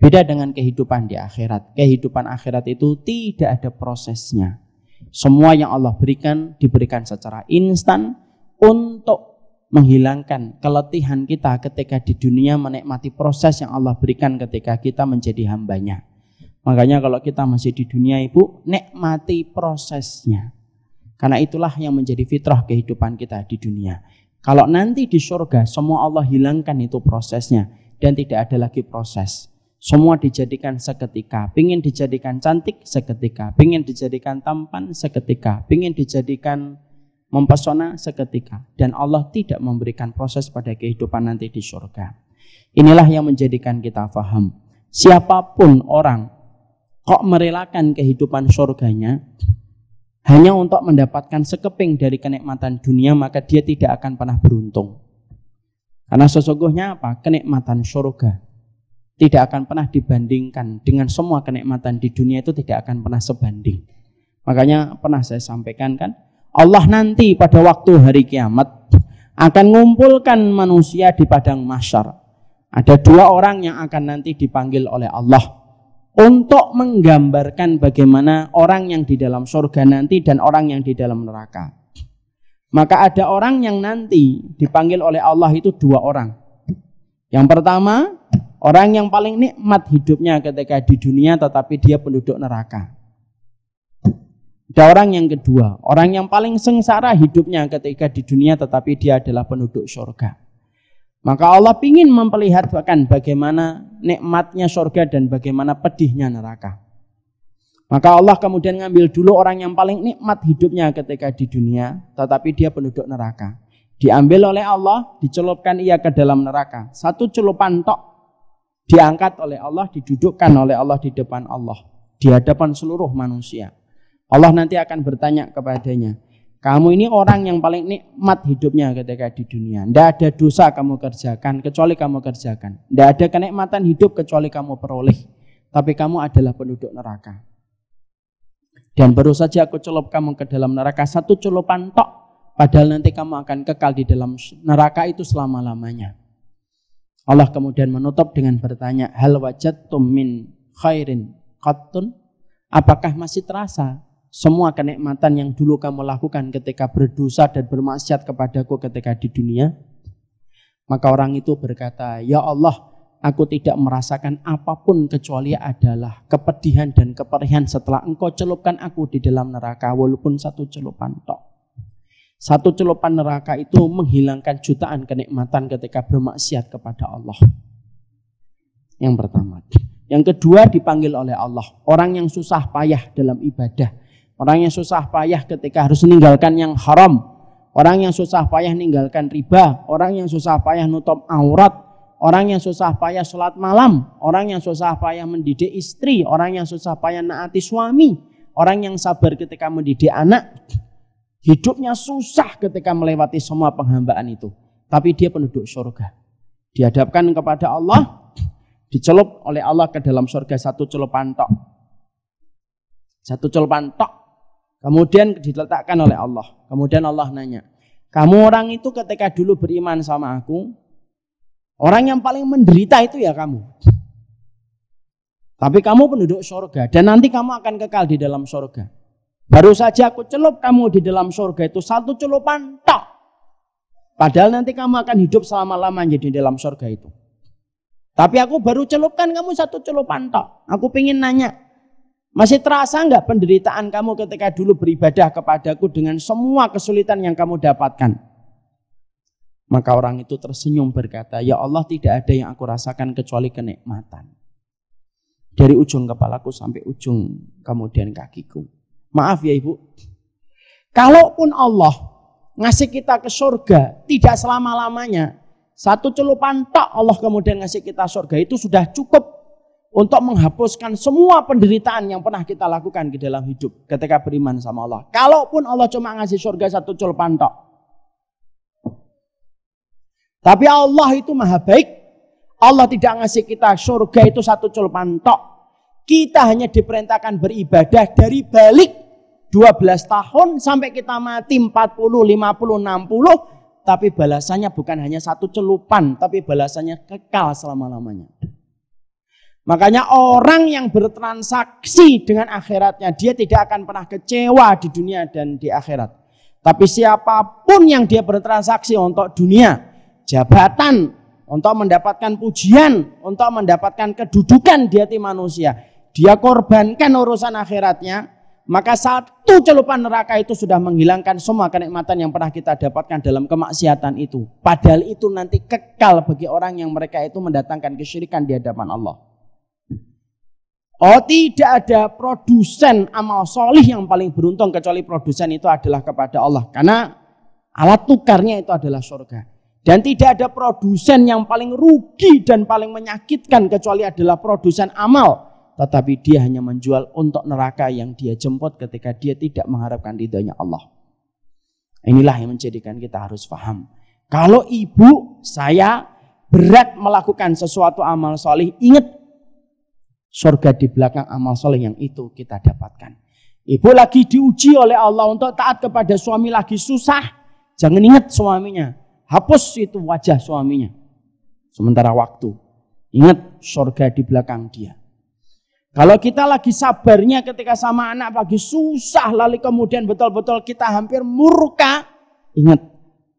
Beda dengan kehidupan di akhirat. Kehidupan akhirat itu tidak ada prosesnya. Semua yang Allah berikan, diberikan secara instan untuk menghilangkan keletihan kita ketika di dunia menikmati proses yang Allah berikan ketika kita menjadi hambanya. Makanya kalau kita masih di dunia ibu, nikmati prosesnya. Karena itulah yang menjadi fitrah kehidupan kita di dunia. Kalau nanti di surga semua Allah hilangkan itu prosesnya dan tidak ada lagi proses. Semua dijadikan seketika. Pingin dijadikan cantik seketika. Pingin dijadikan tampan seketika. Pingin dijadikan mempesona seketika. Dan Allah tidak memberikan proses pada kehidupan nanti di surga. Inilah yang menjadikan kita faham. Siapapun orang kok merelakan kehidupan surganya hanya untuk mendapatkan sekeping dari kenikmatan dunia, maka dia tidak akan pernah beruntung. Karena sesungguhnya apa? Kenikmatan surga tidak akan pernah dibandingkan dengan semua kenikmatan di dunia, itu tidak akan pernah sebanding. Makanya pernah saya sampaikan kan, Allah nanti pada waktu hari kiamat akan mengumpulkan manusia di padang mahsyar. Ada dua orang yang akan nanti dipanggil oleh Allah untuk menggambarkan bagaimana orang yang di dalam surga nanti dan orang yang di dalam neraka. Maka ada orang yang nanti dipanggil oleh Allah itu dua orang. Yang pertama, orang yang paling nikmat hidupnya ketika di dunia tetapi dia penduduk neraka. Ada orang yang kedua, orang yang paling sengsara hidupnya ketika di dunia tetapi dia adalah penduduk surga. Maka Allah ingin memperlihatkan bagaimana nikmatnya surga dan bagaimana pedihnya neraka. Maka Allah kemudian ngambil dulu orang yang paling nikmat hidupnya ketika di dunia, tetapi dia penduduk neraka. Diambil oleh Allah, dicelupkan ia ke dalam neraka. Satu celupan tok, diangkat oleh Allah, didudukkan oleh Allah di depan Allah. Di hadapan seluruh manusia. Allah nanti akan bertanya kepadanya, kamu ini orang yang paling nikmat hidupnya ketika di dunia. Tidak ada dosa kamu kerjakan kecuali kamu kerjakan. Tidak ada kenikmatan hidup kecuali kamu peroleh. Tapi kamu adalah penduduk neraka. Dan baru saja aku celup kamu ke dalam neraka satu celupan tok. Padahal nanti kamu akan kekal di dalam neraka itu selama-lamanya. Allah kemudian menutup dengan bertanya, hal wajadtum min khairin qattun? Apakah masih terasa semua kenikmatan yang dulu kamu lakukan ketika berdosa dan bermaksiat kepadaku ketika di dunia? Maka orang itu berkata, ya Allah, aku tidak merasakan apapun kecuali adalah kepedihan dan keperihan setelah engkau celupkan aku di dalam neraka walaupun satu celupan tok. Satu celupan neraka itu menghilangkan jutaan kenikmatan ketika bermaksiat kepada Allah. Yang pertama. Yang kedua dipanggil oleh Allah, orang yang susah payah dalam ibadah. Orang yang susah payah ketika harus meninggalkan yang haram. Orang yang susah payah meninggalkan riba. Orang yang susah payah nutup aurat. Orang yang susah payah sholat malam. Orang yang susah payah mendidik istri. Orang yang susah payah naati suami. Orang yang sabar ketika mendidik anak. Hidupnya susah ketika melewati semua penghambaan itu. Tapi dia penduduk surga. Dihadapkan kepada Allah. Dicelup oleh Allah ke dalam surga satu celupan tok. Satu celupan tok. Kemudian diletakkan oleh Allah. Kemudian Allah nanya, kamu orang itu ketika dulu beriman sama aku, orang yang paling menderita itu ya kamu. Tapi kamu penduduk surga dan nanti kamu akan kekal di dalam surga. Baru saja aku celup kamu di dalam surga itu satu celupan tok. Padahal nanti kamu akan hidup selama-lamanya di dalam surga itu. Tapi aku baru celupkan kamu satu celupan tok. Aku pengen nanya, masih terasa enggak penderitaan kamu ketika dulu beribadah kepadaku dengan semua kesulitan yang kamu dapatkan? Maka orang itu tersenyum berkata, ya Allah, tidak ada yang aku rasakan kecuali kenikmatan. Dari ujung kepalaku sampai ujung kemudian kakiku. Maaf ya Ibu, kalaupun Allah ngasih kita ke surga tidak selama-lamanya, satu celupan tok Allah kemudian ngasih kita surga, itu sudah cukup untuk menghapuskan semua penderitaan yang pernah kita lakukan di dalam hidup ketika beriman sama Allah. Kalaupun Allah cuma ngasih surga satu celupan tok. Tapi Allah itu maha baik. Allah tidak ngasih kita surga itu satu celupan tok. Kita hanya diperintahkan beribadah dari balik 12 tahun sampai kita mati 40, 50, 60. Tapi balasannya bukan hanya satu celupan, tapi balasannya kekal selama-lamanya. Makanya orang yang bertransaksi dengan akhiratnya, dia tidak akan pernah kecewa di dunia dan di akhirat. Tapi siapapun yang dia bertransaksi untuk dunia, jabatan, untuk mendapatkan pujian, untuk mendapatkan kedudukan di hati manusia, dia korbankan urusan akhiratnya, maka satu celupan neraka itu sudah menghilangkan semua kenikmatan yang pernah kita dapatkan dalam kemaksiatan itu. Padahal itu nanti kekal bagi orang yang mereka itu mendatangkan kesyirikan di hadapan Allah. Oh, tidak ada produsen amal solih yang paling beruntung kecuali produsen itu adalah kepada Allah. Karena alat tukarnya itu adalah surga. Dan tidak ada produsen yang paling rugi dan paling menyakitkan kecuali adalah produsen amal. Tetapi dia hanya menjual untuk neraka yang dia jemput ketika dia tidak mengharapkan ridhonya Allah. Inilah yang menjadikan kita harus paham. Kalau ibu, saya berat melakukan sesuatu amal solih, ingat surga di belakang amal soleh yang itu kita dapatkan. Ibu lagi diuji oleh Allah untuk taat kepada suami, lagi susah. Jangan ingat suaminya. Hapus itu wajah suaminya. Sementara waktu. Ingat surga di belakang dia. Kalau kita lagi sabarnya ketika sama anak lagi susah, lalu kemudian betul-betul kita hampir murka. Ingat,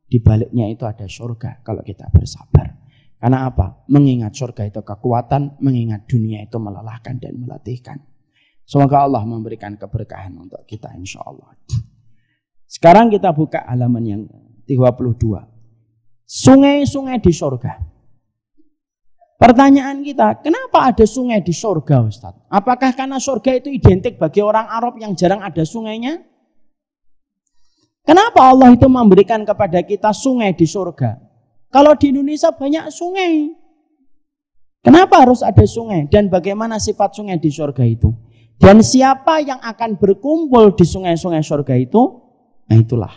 di baliknya itu ada surga kalau kita bersabar. Karena apa? Mengingat surga itu kekuatan, mengingat dunia itu melelahkan dan melatihkan. Semoga Allah memberikan keberkahan untuk kita insya Allah. Sekarang kita buka halaman yang 22. Sungai-sungai di surga. Pertanyaan kita, kenapa ada sungai di surga, Ustaz? Apakah karena surga itu identik bagi orang Arab yang jarang ada sungainya? Kenapa Allah itu memberikan kepada kita sungai di surga? Kalau di Indonesia banyak sungai. Kenapa harus ada sungai? Dan bagaimana sifat sungai di surga itu? Dan siapa yang akan berkumpul di sungai-sungai surga itu? Nah, itulah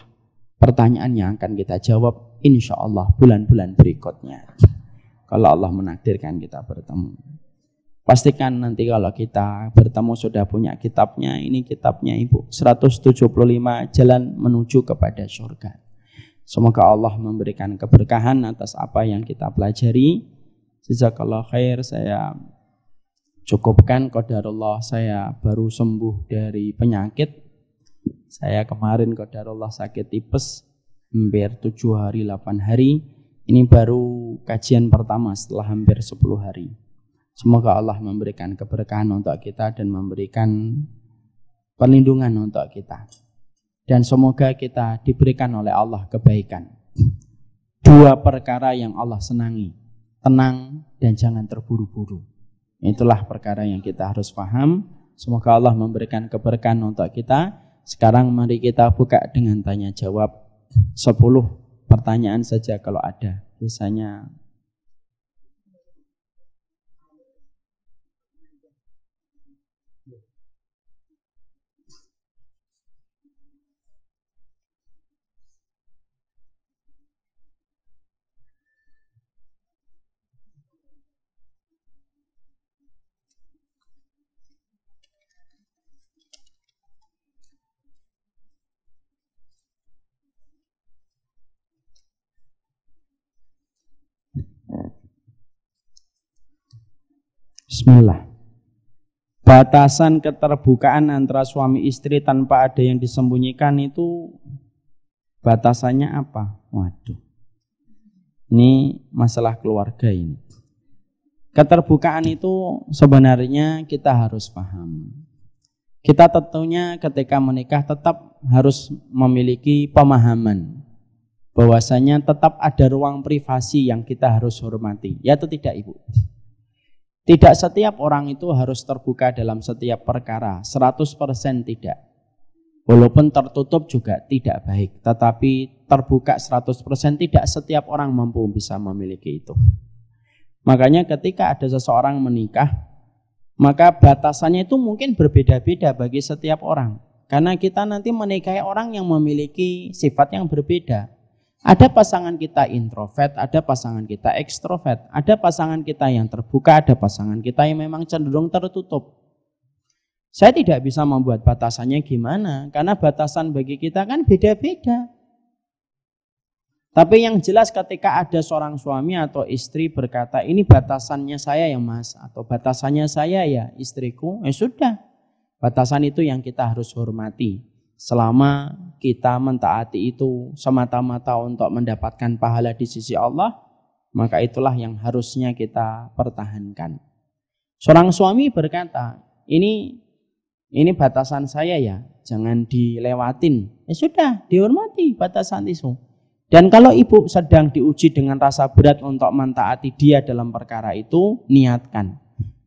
pertanyaan yang akan kita jawab insya Allah bulan-bulan berikutnya. Kalau Allah menakdirkan kita bertemu. Pastikan nanti kalau kita bertemu sudah punya kitabnya. Ini kitabnya Ibu. 175 Jalan Menuju Kepada Surga. Semoga Allah memberikan keberkahan atas apa yang kita pelajari. Jazakallah khair. Saya cukupkan. Qadarullah, saya baru sembuh dari penyakit. Saya kemarin qadarullah sakit tipes. Hampir 7 hari 8 hari. Ini baru kajian pertama setelah hampir 10 hari. Semoga Allah memberikan keberkahan untuk kita dan memberikan perlindungan untuk kita. Dan semoga kita diberikan oleh Allah kebaikan. 2 perkara yang Allah senangi. Tenang dan jangan terburu-buru. Itulah perkara yang kita harus paham. Semoga Allah memberikan keberkahan untuk kita. Sekarang mari kita buka dengan tanya jawab. 10 pertanyaan saja kalau ada. Biasanya Bismillah. Batasan keterbukaan antara suami istri tanpa ada yang disembunyikan itu batasannya apa? Waduh. Ini masalah keluarga ini. Keterbukaan itu sebenarnya kita harus paham. Kita tentunya ketika menikah tetap harus memiliki pemahaman bahwasanya tetap ada ruang privasi yang kita harus hormati. Ya atau tidak, Ibu? Tidak setiap orang itu harus terbuka dalam setiap perkara, 100% tidak. Walaupun tertutup juga tidak baik, tetapi terbuka 100% tidak setiap orang mampu bisa memiliki itu. Makanya ketika ada seseorang menikah, maka batasannya itu mungkin berbeda-beda bagi setiap orang. Karena kita nanti menikahi orang yang memiliki sifat yang berbeda. Ada pasangan kita introvert, ada pasangan kita ekstrovert, ada pasangan kita yang terbuka, ada pasangan kita yang memang cenderung tertutup. Saya tidak bisa membuat batasannya gimana, karena batasan bagi kita kan beda-beda. Tapi yang jelas ketika ada seorang suami atau istri berkata, ini batasannya saya ya mas, atau batasannya saya ya istriku, sudah. Batasan itu yang kita harus hormati. Selama kita mentaati itu semata-mata untuk mendapatkan pahala di sisi Allah, maka itulah yang harusnya kita pertahankan. Seorang suami berkata, ini batasan saya ya, jangan dilewatin. Sudah, dihormati batasan itu. Dan kalau ibu sedang diuji dengan rasa berat untuk mentaati dia dalam perkara itu, niatkan.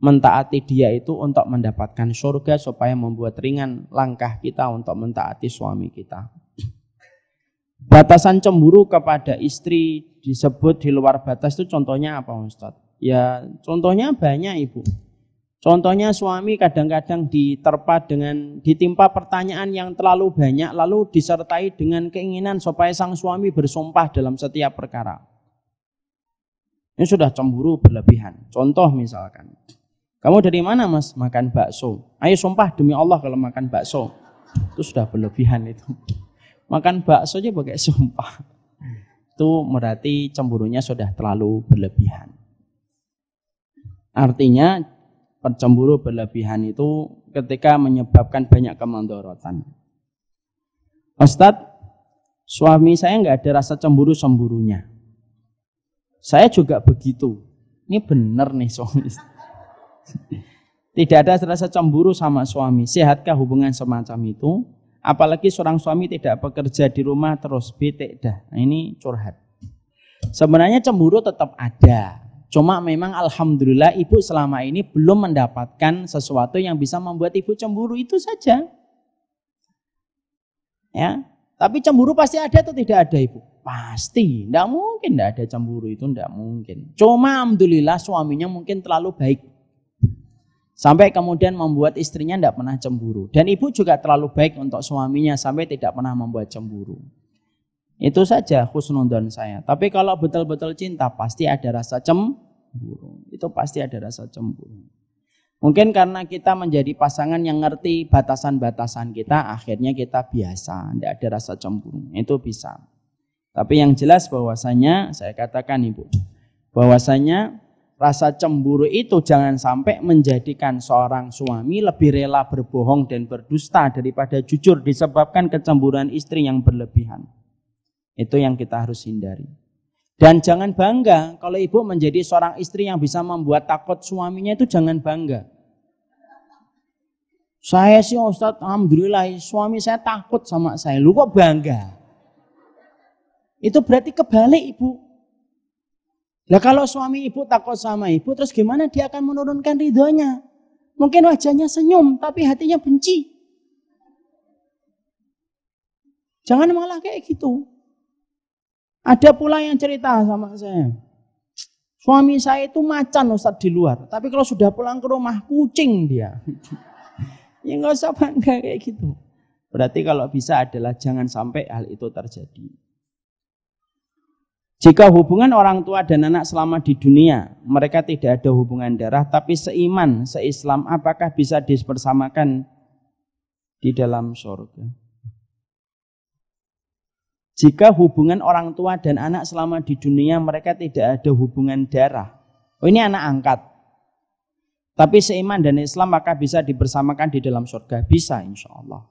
mentaati dia itu untuk mendapatkan surga supaya membuat ringan langkah kita untuk mentaati suami kita. Batasan cemburu kepada istri disebut di luar batas itu contohnya apa Ustadz? Ya contohnya banyak Ibu. Contohnya suami kadang-kadang ditimpa pertanyaan yang terlalu banyak lalu disertai dengan keinginan supaya sang suami bersumpah dalam setiap perkara. Ini sudah cemburu berlebihan. Contoh misalkan, kamu dari mana Mas? Makan bakso. Ayo sumpah demi Allah kalau makan bakso. Itu sudah berlebihan itu. Makan bakso aja pakai sumpah. Itu berarti cemburunya sudah terlalu berlebihan. Artinya pencemburu berlebihan itu ketika menyebabkan banyak kemandorotan. Ustadz, suami saya nggak ada rasa cemburu-cemburunya. Saya juga begitu. Ini benar nih suami. Tidak ada rasa cemburu sama suami. Sehatkah hubungan semacam itu? Apalagi seorang suami tidak bekerja di rumah terus bete dah. Nah, ini curhat. Sebenarnya cemburu tetap ada. Cuma memang alhamdulillah ibu selama ini belum mendapatkan sesuatu yang bisa membuat ibu cemburu, itu saja. Ya, tapi cemburu pasti ada atau tidak ada ibu? Pasti, tidak mungkin tidak ada cemburu, itu tidak mungkin. Cuma alhamdulillah suaminya mungkin terlalu baik. Sampai kemudian membuat istrinya tidak pernah cemburu. Dan ibu juga terlalu baik untuk suaminya sampai tidak pernah membuat cemburu. Itu saja husnudon saya. Tapi kalau betul-betul cinta pasti ada rasa cemburu. Itu pasti ada rasa cemburu. Mungkin karena kita menjadi pasangan yang ngerti batasan-batasan kita, akhirnya kita biasa, tidak ada rasa cemburu. Itu bisa. Tapi yang jelas bahwasanya, saya katakan Ibu, bahwasanya rasa cemburu itu jangan sampai menjadikan seorang suami lebih rela berbohong dan berdusta daripada jujur disebabkan kecemburuan istri yang berlebihan. Itu yang kita harus hindari. Dan jangan bangga kalau ibu menjadi seorang istri yang bisa membuat takut suaminya, itu jangan bangga. Saya sih Ustadz, alhamdulillah suami saya takut sama saya. Lu kok bangga? Itu berarti kebalik ibu. Nah kalau suami ibu takut sama ibu, terus gimana dia akan menurunkan ridhonya? Mungkin wajahnya senyum, tapi hatinya benci. Jangan malah kayak gitu. Ada pula yang cerita sama saya. Suami saya itu macan Ustadz di luar. Tapi kalau sudah pulang ke rumah, kucing dia. Ya nggak usah bangga kayak gitu. Berarti kalau bisa adalah jangan sampai hal itu terjadi. Jika hubungan orang tua dan anak selama di dunia, mereka tidak ada hubungan darah, tapi seiman, seislam, apakah bisa dipersamakan di dalam surga? Jika hubungan orang tua dan anak selama di dunia mereka tidak ada hubungan darah. Oh ini anak angkat. Tapi seiman dan Islam maka bisa dibersamakan di dalam surga. Bisa insya Allah.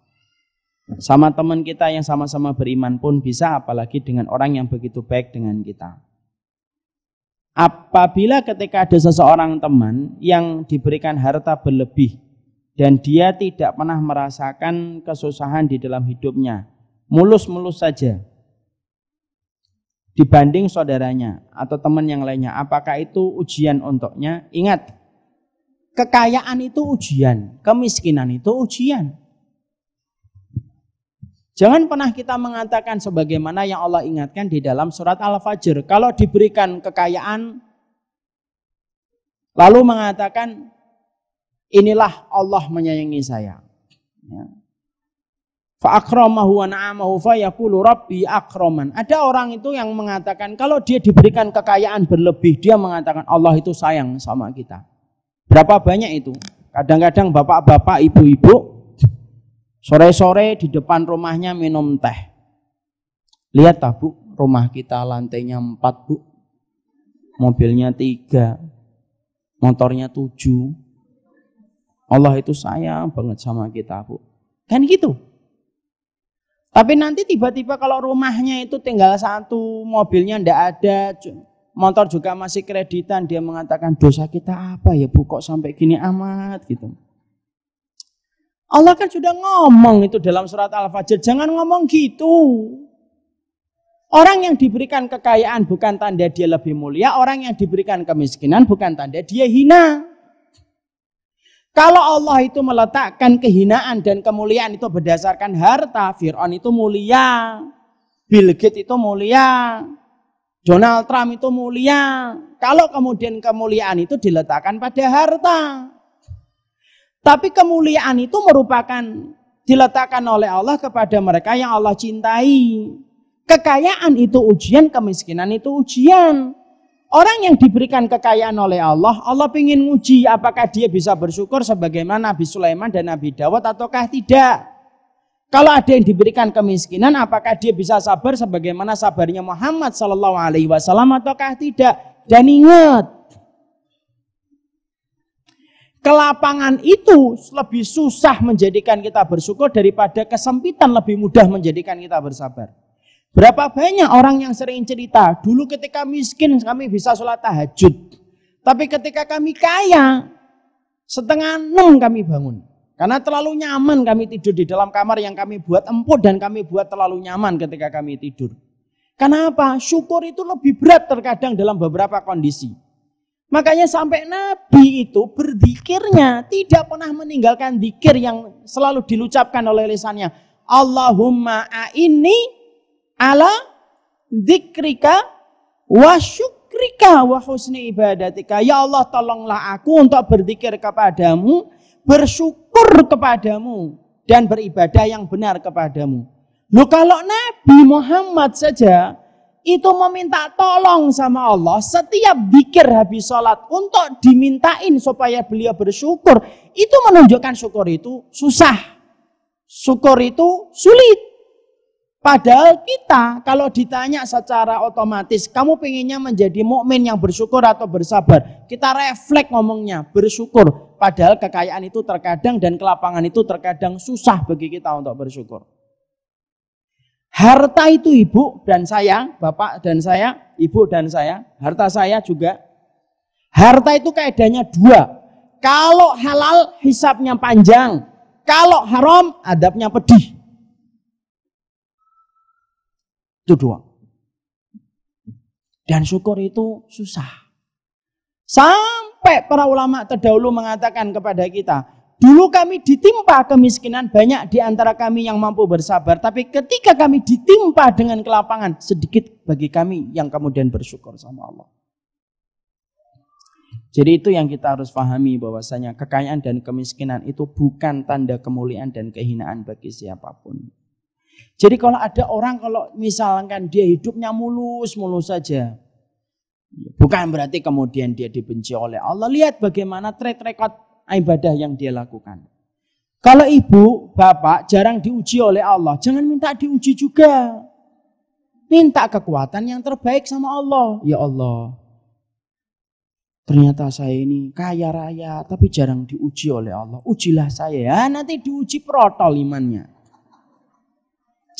Sama teman kita yang sama-sama beriman pun bisa, apalagi dengan orang yang begitu baik dengan kita. Apabila ketika ada seseorang teman yang diberikan harta berlebih dan dia tidak pernah merasakan kesusahan di dalam hidupnya, mulus-mulus saja, dibanding saudaranya atau teman yang lainnya, apakah itu ujian untuknya? Ingat, kekayaan itu ujian, kemiskinan itu ujian. Jangan pernah kita mengatakan sebagaimana yang Allah ingatkan di dalam surat Al-Fajr. Kalau diberikan kekayaan, lalu mengatakan, inilah Allah menyayangi saya. Ya. Fa'akramahu wa na'amahu fayaqulu rabbi akraman. Ada orang itu yang mengatakan kalau dia diberikan kekayaan berlebih, dia mengatakan Allah itu sayang sama kita. Berapa banyak itu? Kadang-kadang bapak-bapak, ibu-ibu sore-sore di depan rumahnya minum teh. Lihat tak Bu, rumah kita lantainya 4 Bu. Mobilnya 3, motornya 7. Allah itu sayang banget sama kita Bu. Kan gitu. Tapi nanti tiba-tiba kalau rumahnya itu tinggal 1, mobilnya ndak ada, motor juga masih kreditan, dia mengatakan dosa kita apa ya Bu kok sampai gini amat gitu. Allah kan sudah ngomong itu dalam surat Al-Fajr, jangan ngomong gitu. Orang yang diberikan kekayaan bukan tanda dia lebih mulia, orang yang diberikan kemiskinan bukan tanda dia hina. Kalau Allah itu meletakkan kehinaan dan kemuliaan itu berdasarkan harta, Fir'aun itu mulia, Bill Gates itu mulia, Donald Trump itu mulia. Kalau kemudian kemuliaan itu diletakkan pada harta. Tapi kemuliaan itu merupakan diletakkan oleh Allah kepada mereka yang Allah cintai. Kekayaan itu ujian, kemiskinan itu ujian. Orang yang diberikan kekayaan oleh Allah, Allah ingin nguji apakah dia bisa bersyukur sebagaimana Nabi Sulaiman dan Nabi Dawud ataukah tidak. Kalau ada yang diberikan kemiskinan, apakah dia bisa sabar sebagaimana sabarnya Muhammad SAW ataukah tidak. Dan ingat, kelapangan itu lebih susah menjadikan kita bersyukur daripada kesempitan lebih mudah menjadikan kita bersabar. Berapa banyak orang yang sering cerita, dulu ketika miskin kami bisa sholat tahajud. Tapi ketika kami kaya, 5:30 kami bangun. Karena terlalu nyaman kami tidur di dalam kamar yang kami buat empuk dan kami buat terlalu nyaman ketika kami tidur. Kenapa? Syukur itu lebih berat terkadang dalam beberapa kondisi. Makanya sampai Nabi itu berzikirnya tidak pernah meninggalkan zikir yang selalu diucapkan oleh lisannya. Allahumma a'inni ala dzikrika wa syukrika wa husni ibadatika. Ya Allah, tolonglah aku untuk berzikir kepadamu, bersyukur kepadamu, dan beribadah yang benar kepadamu. Loh, kalau Nabi Muhammad saja itu meminta tolong sama Allah setiap zikir habis sholat untuk dimintain supaya beliau bersyukur, itu menunjukkan syukur itu susah, syukur itu sulit. Padahal kita kalau ditanya secara otomatis, kamu pengennya menjadi mukmin yang bersyukur atau bersabar? Kita refleks ngomongnya bersyukur. Padahal kekayaan itu terkadang dan kelapangan itu terkadang susah bagi kita untuk bersyukur. Harta itu ibu dan saya, bapak dan saya, ibu dan saya, harta saya juga. Harta itu kaidahnya 2. Kalau halal hisabnya panjang, kalau haram adabnya pedih. Itu 2. Dan syukur itu susah. Sampai para ulama terdahulu mengatakan kepada kita, dulu kami ditimpa kemiskinan, banyak di antara kami yang mampu bersabar. Tapi ketika kami ditimpa dengan kelapangan, sedikit bagi kami yang kemudian bersyukur sama Allah. Jadi itu yang kita harus pahami, bahwasanya kekayaan dan kemiskinan itu bukan tanda kemuliaan dan kehinaan bagi siapapun. Jadi kalau ada orang, kalau misalkan dia hidupnya mulus-mulus saja, bukan berarti kemudian dia dibenci oleh Allah. Lihat bagaimana track record ibadah yang dia lakukan. Kalau ibu, bapak jarang diuji oleh Allah, jangan minta diuji juga. Minta kekuatan yang terbaik sama Allah. Ya Allah, ternyata saya ini kaya raya, tapi jarang diuji oleh Allah. Ujilah saya ya, nanti diuji protol imannya.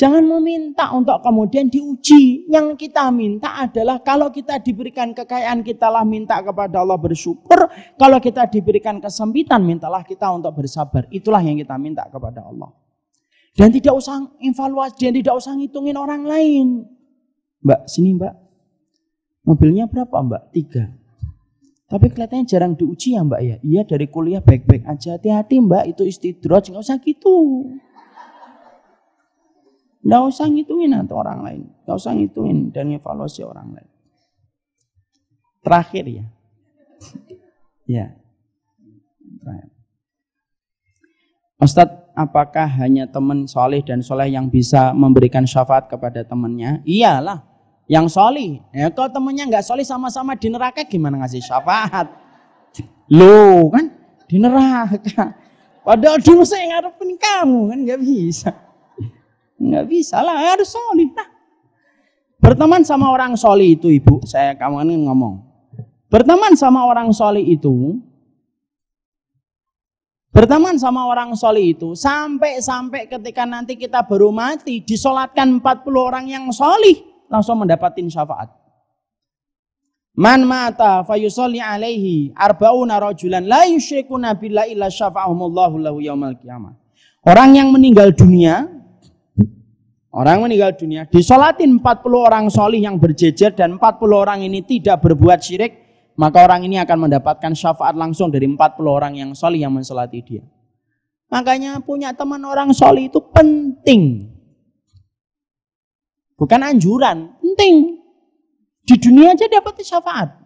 Jangan meminta untuk kemudian diuji. Yang kita minta adalah kalau kita diberikan kekayaan, kitalah minta kepada Allah bersyukur. Kalau kita diberikan kesempitan, mintalah kita untuk bersabar. Itulah yang kita minta kepada Allah. Dan tidak usah evaluasi, dan tidak usah ngitungin orang lain. Mbak, sini mbak. Mobilnya berapa mbak? 3. Tapi kelihatannya jarang diuji ya mbak ya. Iya, dari kuliah baik-baik aja. Hati-hati mbak, itu istidraj, nggak usah gitu. Nggak usah ngitungin nanti orang lain. Nggak usah ngitungin dan evaluasi orang lain. Terakhir ya. Ya. Terakhir. Ustadz, apakah hanya teman soleh dan soleh yang bisa memberikan syafaat kepada temannya? Iyalah, yang soleh. Ya, kalau temannya nggak soleh sama-sama di neraka, gimana ngasih syafaat? Loh kan, di neraka. Padahal dulu saya ngarepin kamu, kan nggak bisa. Nggak bisa lah, harus soleh. Nah, berteman sama orang soleh itu, ibu, saya kamu ngomong. Berteman sama orang soleh itu, sampai ketika nanti kita baru mati, disolatkan 40 orang yang soleh, langsung mendapatkan syafaat. Man mata fayusolli alaihi arba'una rajulan la yusyrikuna billahi illa syafa'ahumullahu lahu yaumal qiyamah. Orang yang meninggal dunia disolatin 40 orang solih yang berjejer, dan 40 orang ini tidak berbuat syirik, maka orang ini akan mendapatkan syafaat langsung dari 40 orang yang solih yang mensolati dia. Makanya punya teman orang solih itu penting. Bukan anjuran, penting. Di dunia aja dapat syafaat.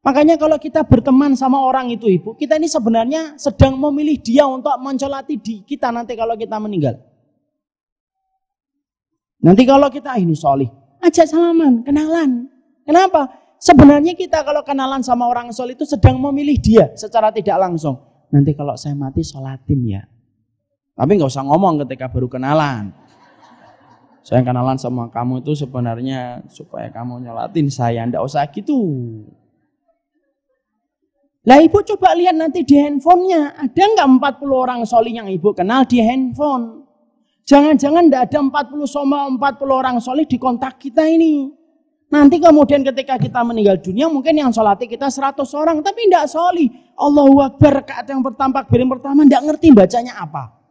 Makanya kalau kita berteman sama orang itu ibu, kita ini sebenarnya sedang memilih dia untuk mensolati kita nanti kalau kita meninggal. Nanti kalau kita ini solih, ajak salaman, kenalan. Kenapa? Sebenarnya kita kalau kenalan sama orang solih itu sedang memilih dia secara tidak langsung. Nanti kalau saya mati sholatin ya. Tapi nggak usah ngomong ketika baru kenalan. Saya kenalan sama kamu itu sebenarnya supaya kamu nyolatin saya, nggak usah gitu. Lah ibu coba lihat nanti di handphonenya, ada nggak 40 orang solih yang ibu kenal di handphone? Jangan-jangan nggak ada 40 orang solih di kontak kita ini. Nanti kemudian ketika kita meninggal dunia mungkin yang sholati kita 100 orang, tapi tidak solih. Allahu Akbar, rakaat yang pertama, takbir yang pertama, tidak ngerti bacanya apa.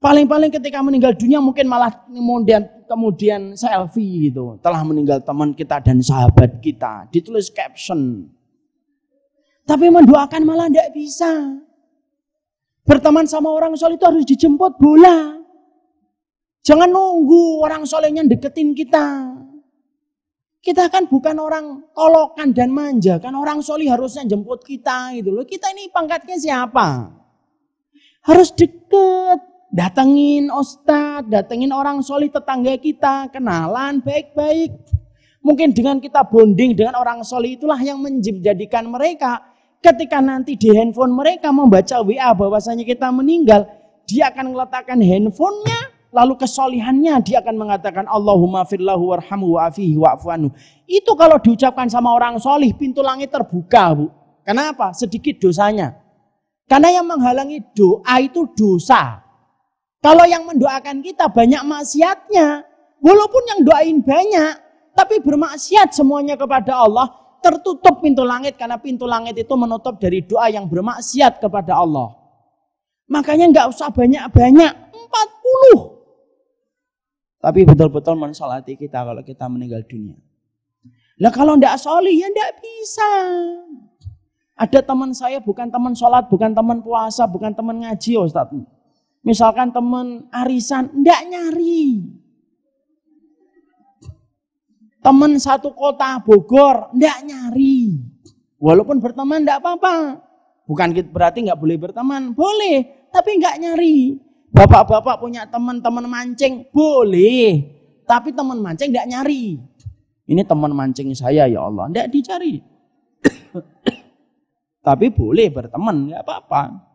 Paling-paling ketika meninggal dunia mungkin malah kemudian selfie gitu. Telah meninggal teman kita dan sahabat kita. Ditulis caption. Tapi mendoakan malah tidak bisa. Berteman sama orang soleh itu harus dijemput bola. Jangan nunggu orang solehnya deketin kita. Kita kan bukan orang kolokan dan manja. Kan orang soleh harusnya jemput kita gitu loh. Kita ini pangkatnya siapa? Harus deket. Datengin ustadz, datengin orang soleh tetangga kita, kenalan baik-baik. Mungkin dengan kita bonding dengan orang soleh itulah yang menjadikan mereka ketika nanti di handphone mereka membaca WA bahwasanya kita meninggal, dia akan meletakkan handphonenya, lalu kesolihannya dia akan mengatakan Allahumma firlahu warhamhu wa'afihi wa'fu anhu. Itu kalau diucapkan sama orang soleh, pintu langit terbuka, Bu. Kenapa? Sedikit dosanya. Karena yang menghalangi doa itu dosa. Kalau yang mendoakan kita banyak maksiatnya, walaupun yang doain banyak, tapi bermaksiat semuanya kepada Allah, tertutup pintu langit karena pintu langit itu menutup dari doa yang bermaksiat kepada Allah. Makanya nggak usah banyak-banyak, 40. Tapi betul-betul mensolati kita kalau kita meninggal dunia. Lah kalau ndak solih ya ndak bisa. Ada teman saya bukan teman sholat, bukan teman puasa, bukan teman ngaji, Ustaz. Misalkan teman arisan, ndak nyari. Teman satu kota Bogor, ndak nyari. Walaupun berteman ndak apa-apa. Bukan berarti nggak boleh berteman, boleh, tapi nggak nyari. Bapak-bapak punya teman-teman mancing, boleh, tapi teman mancing ndak nyari. Ini teman mancing saya ya Allah, ndak dicari. Tapi boleh berteman, nggak apa-apa.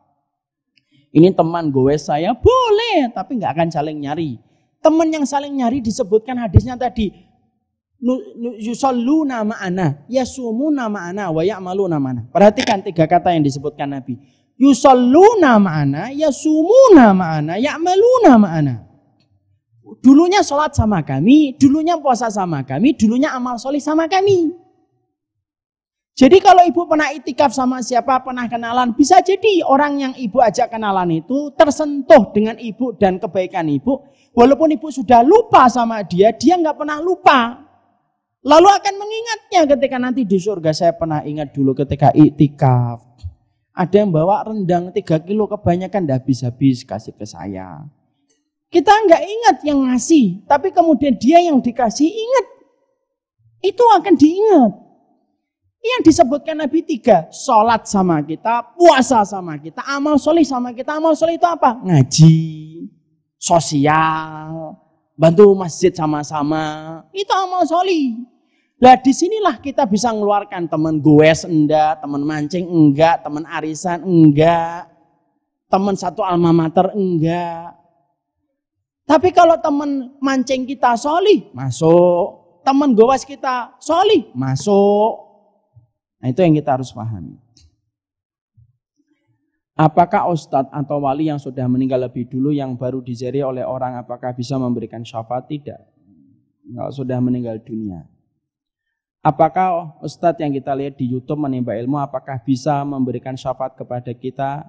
Ini teman gowes saya, boleh, tapi nggak akan saling nyari. Teman yang saling nyari disebutkan hadisnya tadi, yusalluna ma'ana, yasumuna ma'ana, wa ya'maluna ma'ana. Perhatikan 3 kata yang disebutkan Nabi. Yusalluna ma'ana, yasumuna ma'ana, ya'maluna ma'ana. Dulunya sholat sama kami, dulunya puasa sama kami, dulunya amal solih sama kami. Jadi kalau ibu pernah itikaf sama siapa, pernah kenalan, bisa jadi orang yang ibu ajak kenalan itu tersentuh dengan ibu dan kebaikan ibu. Walaupun ibu sudah lupa sama dia, dia nggak pernah lupa. Lalu akan mengingatnya ketika nanti di surga. Saya pernah ingat dulu ketika itikaf. Ada yang bawa rendang 3 kilo kebanyakan, nggak habis-habis kasih ke saya. Kita nggak ingat yang ngasih, tapi kemudian dia yang dikasih ingat. Itu akan diingat. Yang disebutkan Nabi 3, sholat sama kita, puasa sama kita, amal solih sama kita. Amal solih itu apa? Ngaji, sosial, bantu masjid sama-sama. Itu amal solih. Nah disinilah kita bisa mengeluarkan teman goes enggak, teman mancing enggak, teman arisan enggak, teman satu alma mater enggak. Tapi kalau teman mancing kita solih, masuk. Teman goes kita solih, masuk. Nah itu yang kita harus pahami. Apakah ustadz atau wali yang sudah meninggal lebih dulu yang baru diziarahi oleh orang apakah bisa memberikan syafaat? Tidak. Kalau sudah meninggal dunia. Apakah ustadz yang kita lihat di YouTube menimba ilmu apakah bisa memberikan syafaat kepada kita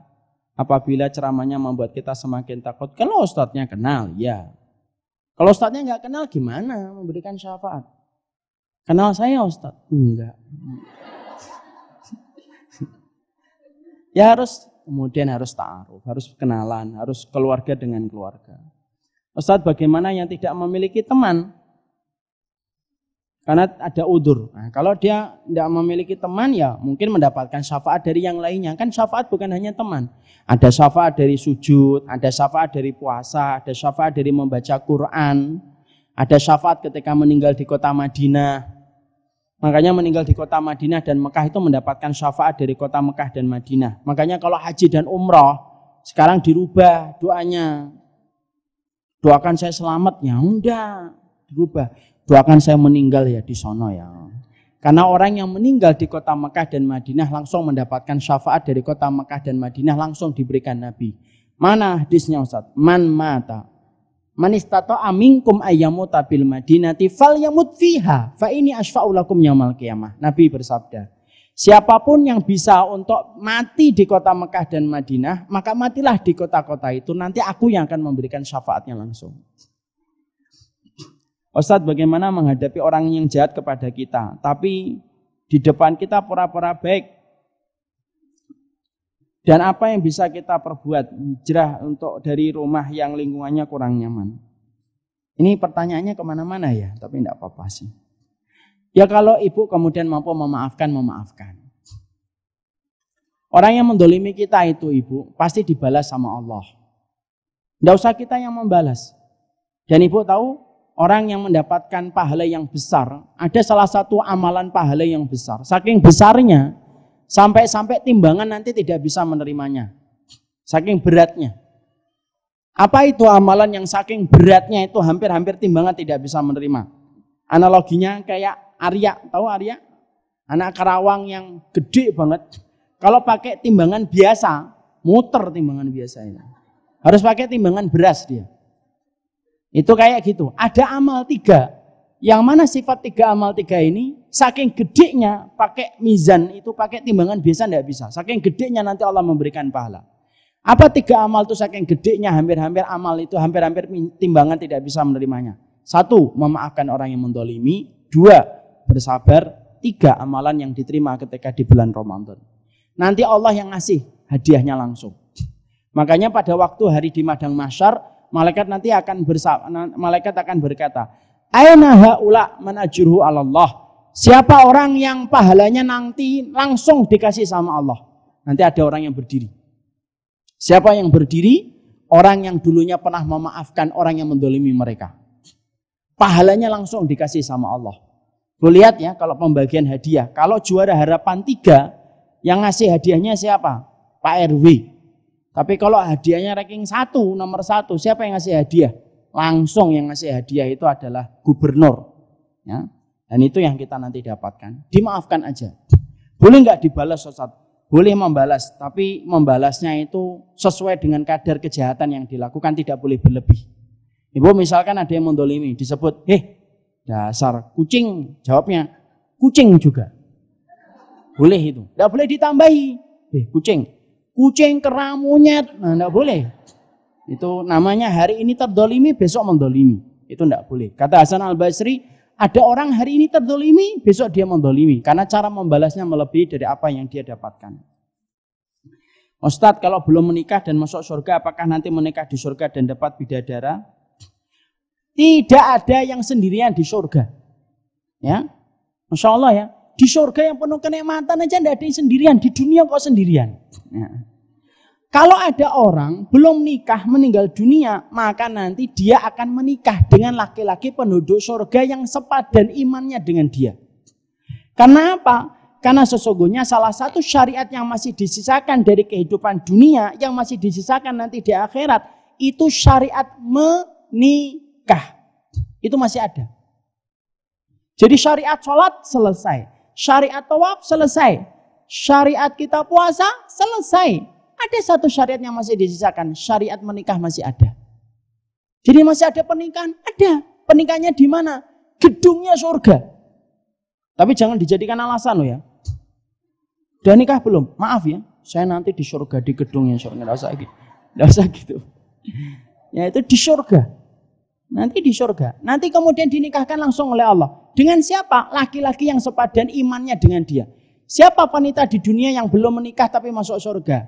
apabila ceramahnya membuat kita semakin takut? Kalau ustadznya kenal, ya. Kalau ustadznya nggak kenal, gimana memberikan syafaat? Kenal saya Ustaz? Enggak. Ya kemudian harus ta'aruf, harus kenalan, harus keluarga dengan keluarga. Ustaz, bagaimana yang tidak memiliki teman? Karena ada udzur. Nah, kalau dia tidak memiliki teman, ya mungkin mendapatkan syafaat dari yang lainnya. Kan syafaat bukan hanya teman. Ada syafaat dari sujud, ada syafaat dari puasa, ada syafaat dari membaca Quran, ada syafaat ketika meninggal di kota Madinah. Makanya meninggal di kota Madinah dan Mekah itu mendapatkan syafaat dari kota Mekah dan Madinah. Makanya kalau haji dan umroh, sekarang dirubah doanya. Doakan saya selamat, ya udah dirubah. Doakan saya meninggal ya di sono ya. Karena orang yang meninggal di kota Mekah dan Madinah langsung mendapatkan syafaat dari kota Mekah dan Madinah, langsung diberikan Nabi. Mana hadisnya Ustaz? Man mata man istata'a minkum ayyamuta bil madinati falyamut fiha fa ini asfa'u lakum yaumil qiyamah. Nabi bersabda, siapapun yang bisa untuk mati di kota Mekah dan Madinah, maka matilah di kota-kota itu, nanti aku yang akan memberikan syafaatnya langsung. Ustadz, bagaimana menghadapi orang yang jahat kepada kita, tapi di depan kita pura-pura baik? Dan apa yang bisa kita perbuat hijrah untuk dari rumah yang lingkungannya kurang nyaman? Ini pertanyaannya kemana-mana ya, tapi tidak apa-apa sih. Ya kalau ibu kemudian mampu memaafkan, memaafkan. Orang yang mendolimi kita itu ibu, pasti dibalas sama Allah. Tidak usah kita yang membalas. Dan ibu tahu, orang yang mendapatkan pahala yang besar, ada salah satu amalan pahala yang besar. Saking besarnya, sampai timbangan nanti tidak bisa menerimanya. Saking beratnya. Apa itu amalan yang saking beratnya itu hampir-hampir timbangan tidak bisa menerima? Analoginya kayak Arya, tahu Arya? Anak Karawang yang gede banget. Kalau pakai timbangan biasa, muter timbangan biasa ini. Harus pakai timbangan beras dia. Itu kayak gitu. Ada amal 3. Yang mana sifat 3 amal 3 ini, saking gedenya pakai mizan itu, pakai timbangan biasa tidak bisa. Saking gedenya nanti Allah memberikan pahala. Apa 3 amal itu saking gedenya, hampir-hampir amal itu, hampir-hampir timbangan tidak bisa menerimanya. 1, memaafkan orang yang mendolimi. 2, bersabar. 3, amalan yang diterima ketika di bulan Ramadan. Nanti Allah yang ngasih hadiahnya langsung. Makanya pada waktu hari di Madang Mahsyar, malaikat akan berkata, aina haula man ajruhu 'ala Allah. Siapa orang yang pahalanya nanti langsung dikasih sama Allah? Nanti ada orang yang berdiri. Siapa yang berdiri? Orang yang dulunya pernah memaafkan orang yang mendolimi mereka. Pahalanya langsung dikasih sama Allah. Lu lihat ya, kalau pembagian hadiah, kalau juara harapan 3, yang ngasih hadiahnya siapa? Pak RW. Tapi kalau hadiahnya ranking 1, nomor 1, siapa yang ngasih hadiah? Langsung yang ngasih hadiah itu adalah gubernur. Ya. Dan itu yang kita nanti dapatkan. Dimaafkan aja. Boleh nggak dibalas Ustaz? Boleh membalas, tapi membalasnya itu sesuai dengan kadar kejahatan yang dilakukan, tidak boleh berlebih. Ibu misalkan ada yang mendolimi, disebut, dasar kucing, jawabnya, kucing juga. Boleh itu. Tidak boleh ditambahi. Kucing kera monyet. Nah, tidak boleh. Itu namanya hari ini terdolimi, besok mendolimi. Itu tidak boleh. Kata Hasan Al-Basri, ada orang hari ini terdolimi, besok dia mendolimi. Karena cara membalasnya melebihi dari apa yang dia dapatkan. Ustadz, kalau belum menikah dan masuk surga, apakah nanti menikah di surga dan dapat bidadara? Tidak ada yang sendirian di surga. Ya, Masya Allah ya. Di surga yang penuh kenikmatan aja tidak ada yang sendirian. Di dunia kok sendirian. Ya. Kalau ada orang belum nikah meninggal dunia, maka nanti dia akan menikah dengan laki-laki penduduk surga yang sepadan imannya dengan dia. Karena apa? Karena sesungguhnya salah satu syariat yang masih disisakan dari kehidupan dunia, yang masih disisakan nanti di akhirat, itu syariat menikah. Itu masih ada. Jadi syariat sholat selesai. Syariat tawaf selesai. Syariat kita puasa selesai. Ada satu syariat yang masih disisakan. Syariat menikah masih ada. Jadi masih ada pernikahan? Ada. Pernikahannya di mana? Gedungnya surga. Tapi jangan dijadikan alasan loh ya. Udah nikah belum? Maaf ya. Saya nanti di surga, di gedungnya surga. Nggak usah gitu. Ya itu di surga. Nanti di surga. Nanti kemudian dinikahkan langsung oleh Allah. Dengan siapa? Laki-laki yang sepadan imannya dengan dia. Siapa wanita di dunia yang belum menikah tapi masuk surga?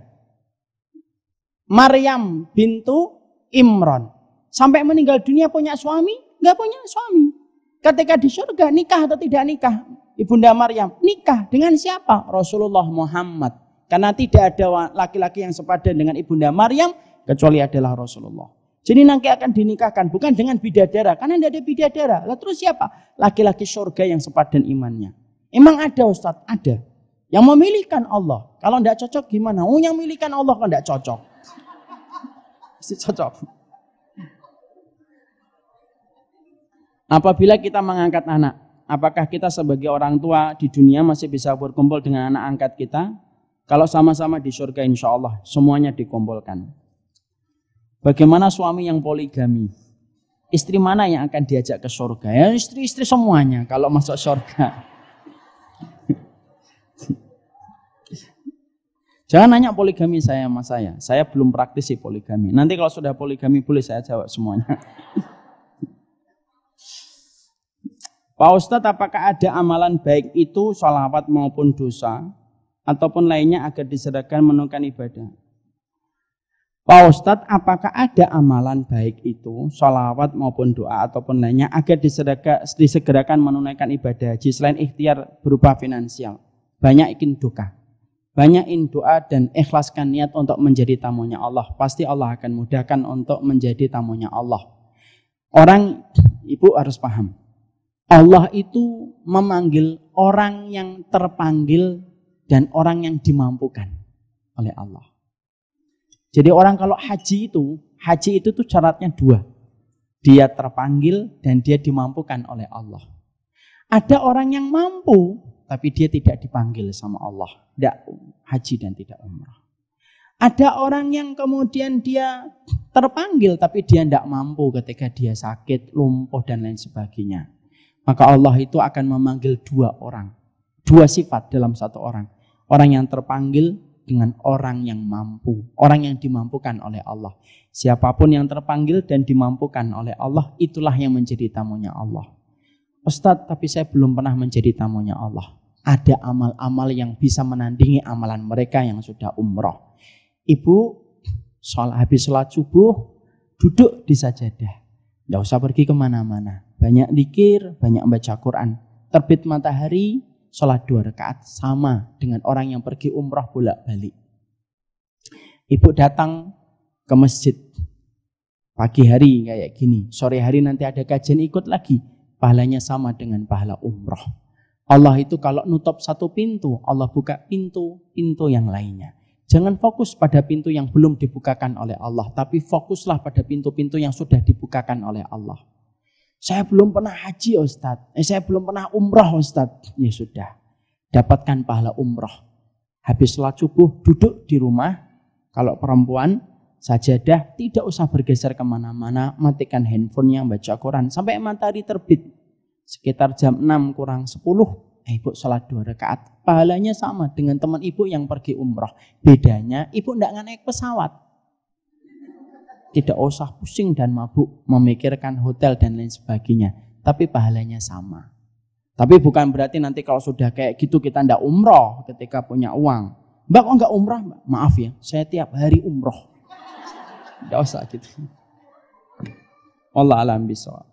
Maryam bintu Imran. Sampai meninggal dunia punya suami? Enggak punya suami. Ketika di surga nikah atau tidak nikah? Ibunda Maryam nikah dengan siapa? Rasulullah Muhammad. Karena tidak ada laki-laki yang sepadan dengan Ibunda Maryam kecuali adalah Rasulullah. Jadi nanti akan dinikahkan bukan dengan bidadara, karena tidak ada bidadara. Lalu terus siapa? Laki-laki surga yang sepadan imannya. Emang ada Ustadz? Ada. Yang memilihkan Allah. Kalau tidak cocok gimana? Oh, yang memilihkan Allah kan tidak cocok. Mesti cocok. Apabila kita mengangkat anak, apakah kita sebagai orang tua di dunia masih bisa berkumpul dengan anak angkat kita? Kalau sama-sama di surga insya Allah semuanya dikumpulkan. Bagaimana suami yang poligami? Istri mana yang akan diajak ke surga? Ya istri-istri semuanya kalau masuk surga. Jangan nanya poligami saya sama saya. Saya belum praktisi poligami. Nanti kalau sudah poligami boleh saya jawab semuanya. Pak Ustadz, apakah ada amalan baik itu sholawat maupun dosa ataupun lainnya agar disedekahkan menunaikan ibadah? Pak Ustadz, apakah ada amalan baik itu sholawat maupun doa ataupun lainnya agar disegerakan menunaikan ibadah haji selain ikhtiar berupa finansial? Banyakin doa. Banyakin doa dan ikhlaskan niat untuk menjadi tamunya Allah. Pasti Allah akan mudahkan untuk menjadi tamunya Allah. Orang, ibu harus paham. Allah itu memanggil orang yang terpanggil dan orang yang dimampukan oleh Allah. Jadi orang kalau haji itu tuh syaratnya dua. Dia terpanggil dan dia dimampukan oleh Allah. Ada orang yang mampu, tapi dia tidak dipanggil sama Allah. Tidak haji dan tidak umrah. Ada orang yang kemudian dia terpanggil, tapi dia tidak mampu ketika dia sakit, lumpuh dan lain sebagainya. Maka Allah itu akan memanggil dua orang. Dua sifat dalam satu orang. Orang yang terpanggil dengan orang yang mampu. Orang yang dimampukan oleh Allah. Siapapun yang terpanggil dan dimampukan oleh Allah, itulah yang menjadi tamunya Allah. Ustadz, tapi saya belum pernah menjadi tamunya Allah. Ada amal-amal yang bisa menandingi amalan mereka yang sudah umroh. Ibu, habis sholat subuh, duduk di sajadah. Tidak usah pergi kemana-mana. Banyak zikir, banyak baca Quran. Terbit matahari, sholat 2 rakaat sama dengan orang yang pergi umrah bolak-balik. Ibu datang ke masjid pagi hari kayak gini, sore hari nanti ada kajian ikut lagi, pahalanya sama dengan pahala umrah. Allah itu kalau nutup satu pintu, Allah buka pintu-pintu yang lainnya. Jangan fokus pada pintu yang belum dibukakan oleh Allah, tapi fokuslah pada pintu-pintu yang sudah dibukakan oleh Allah. Saya belum pernah haji Ustadz, saya belum pernah umrah Ustadz. Ya sudah, dapatkan pahala umrah. Habis sholat subuh, duduk di rumah. Kalau perempuan, sajadah, tidak usah bergeser kemana-mana. Matikan handphonenya, baca Quran. Sampai matahari terbit. Sekitar jam 6 kurang 10, ibu sholat 2 rakaat. Pahalanya sama dengan teman ibu yang pergi umrah. Bedanya, ibu tidak naik pesawat. Tidak usah pusing dan mabuk memikirkan hotel dan lain sebagainya. Tapi pahalanya sama. Tapi bukan berarti nanti kalau sudah kayak gitu kita tidak umroh ketika punya uang. Mbak kok enggak umrah? Mbak? Maaf ya, saya tiap hari umroh. Tidak usah gitu. Allah alam bisawab.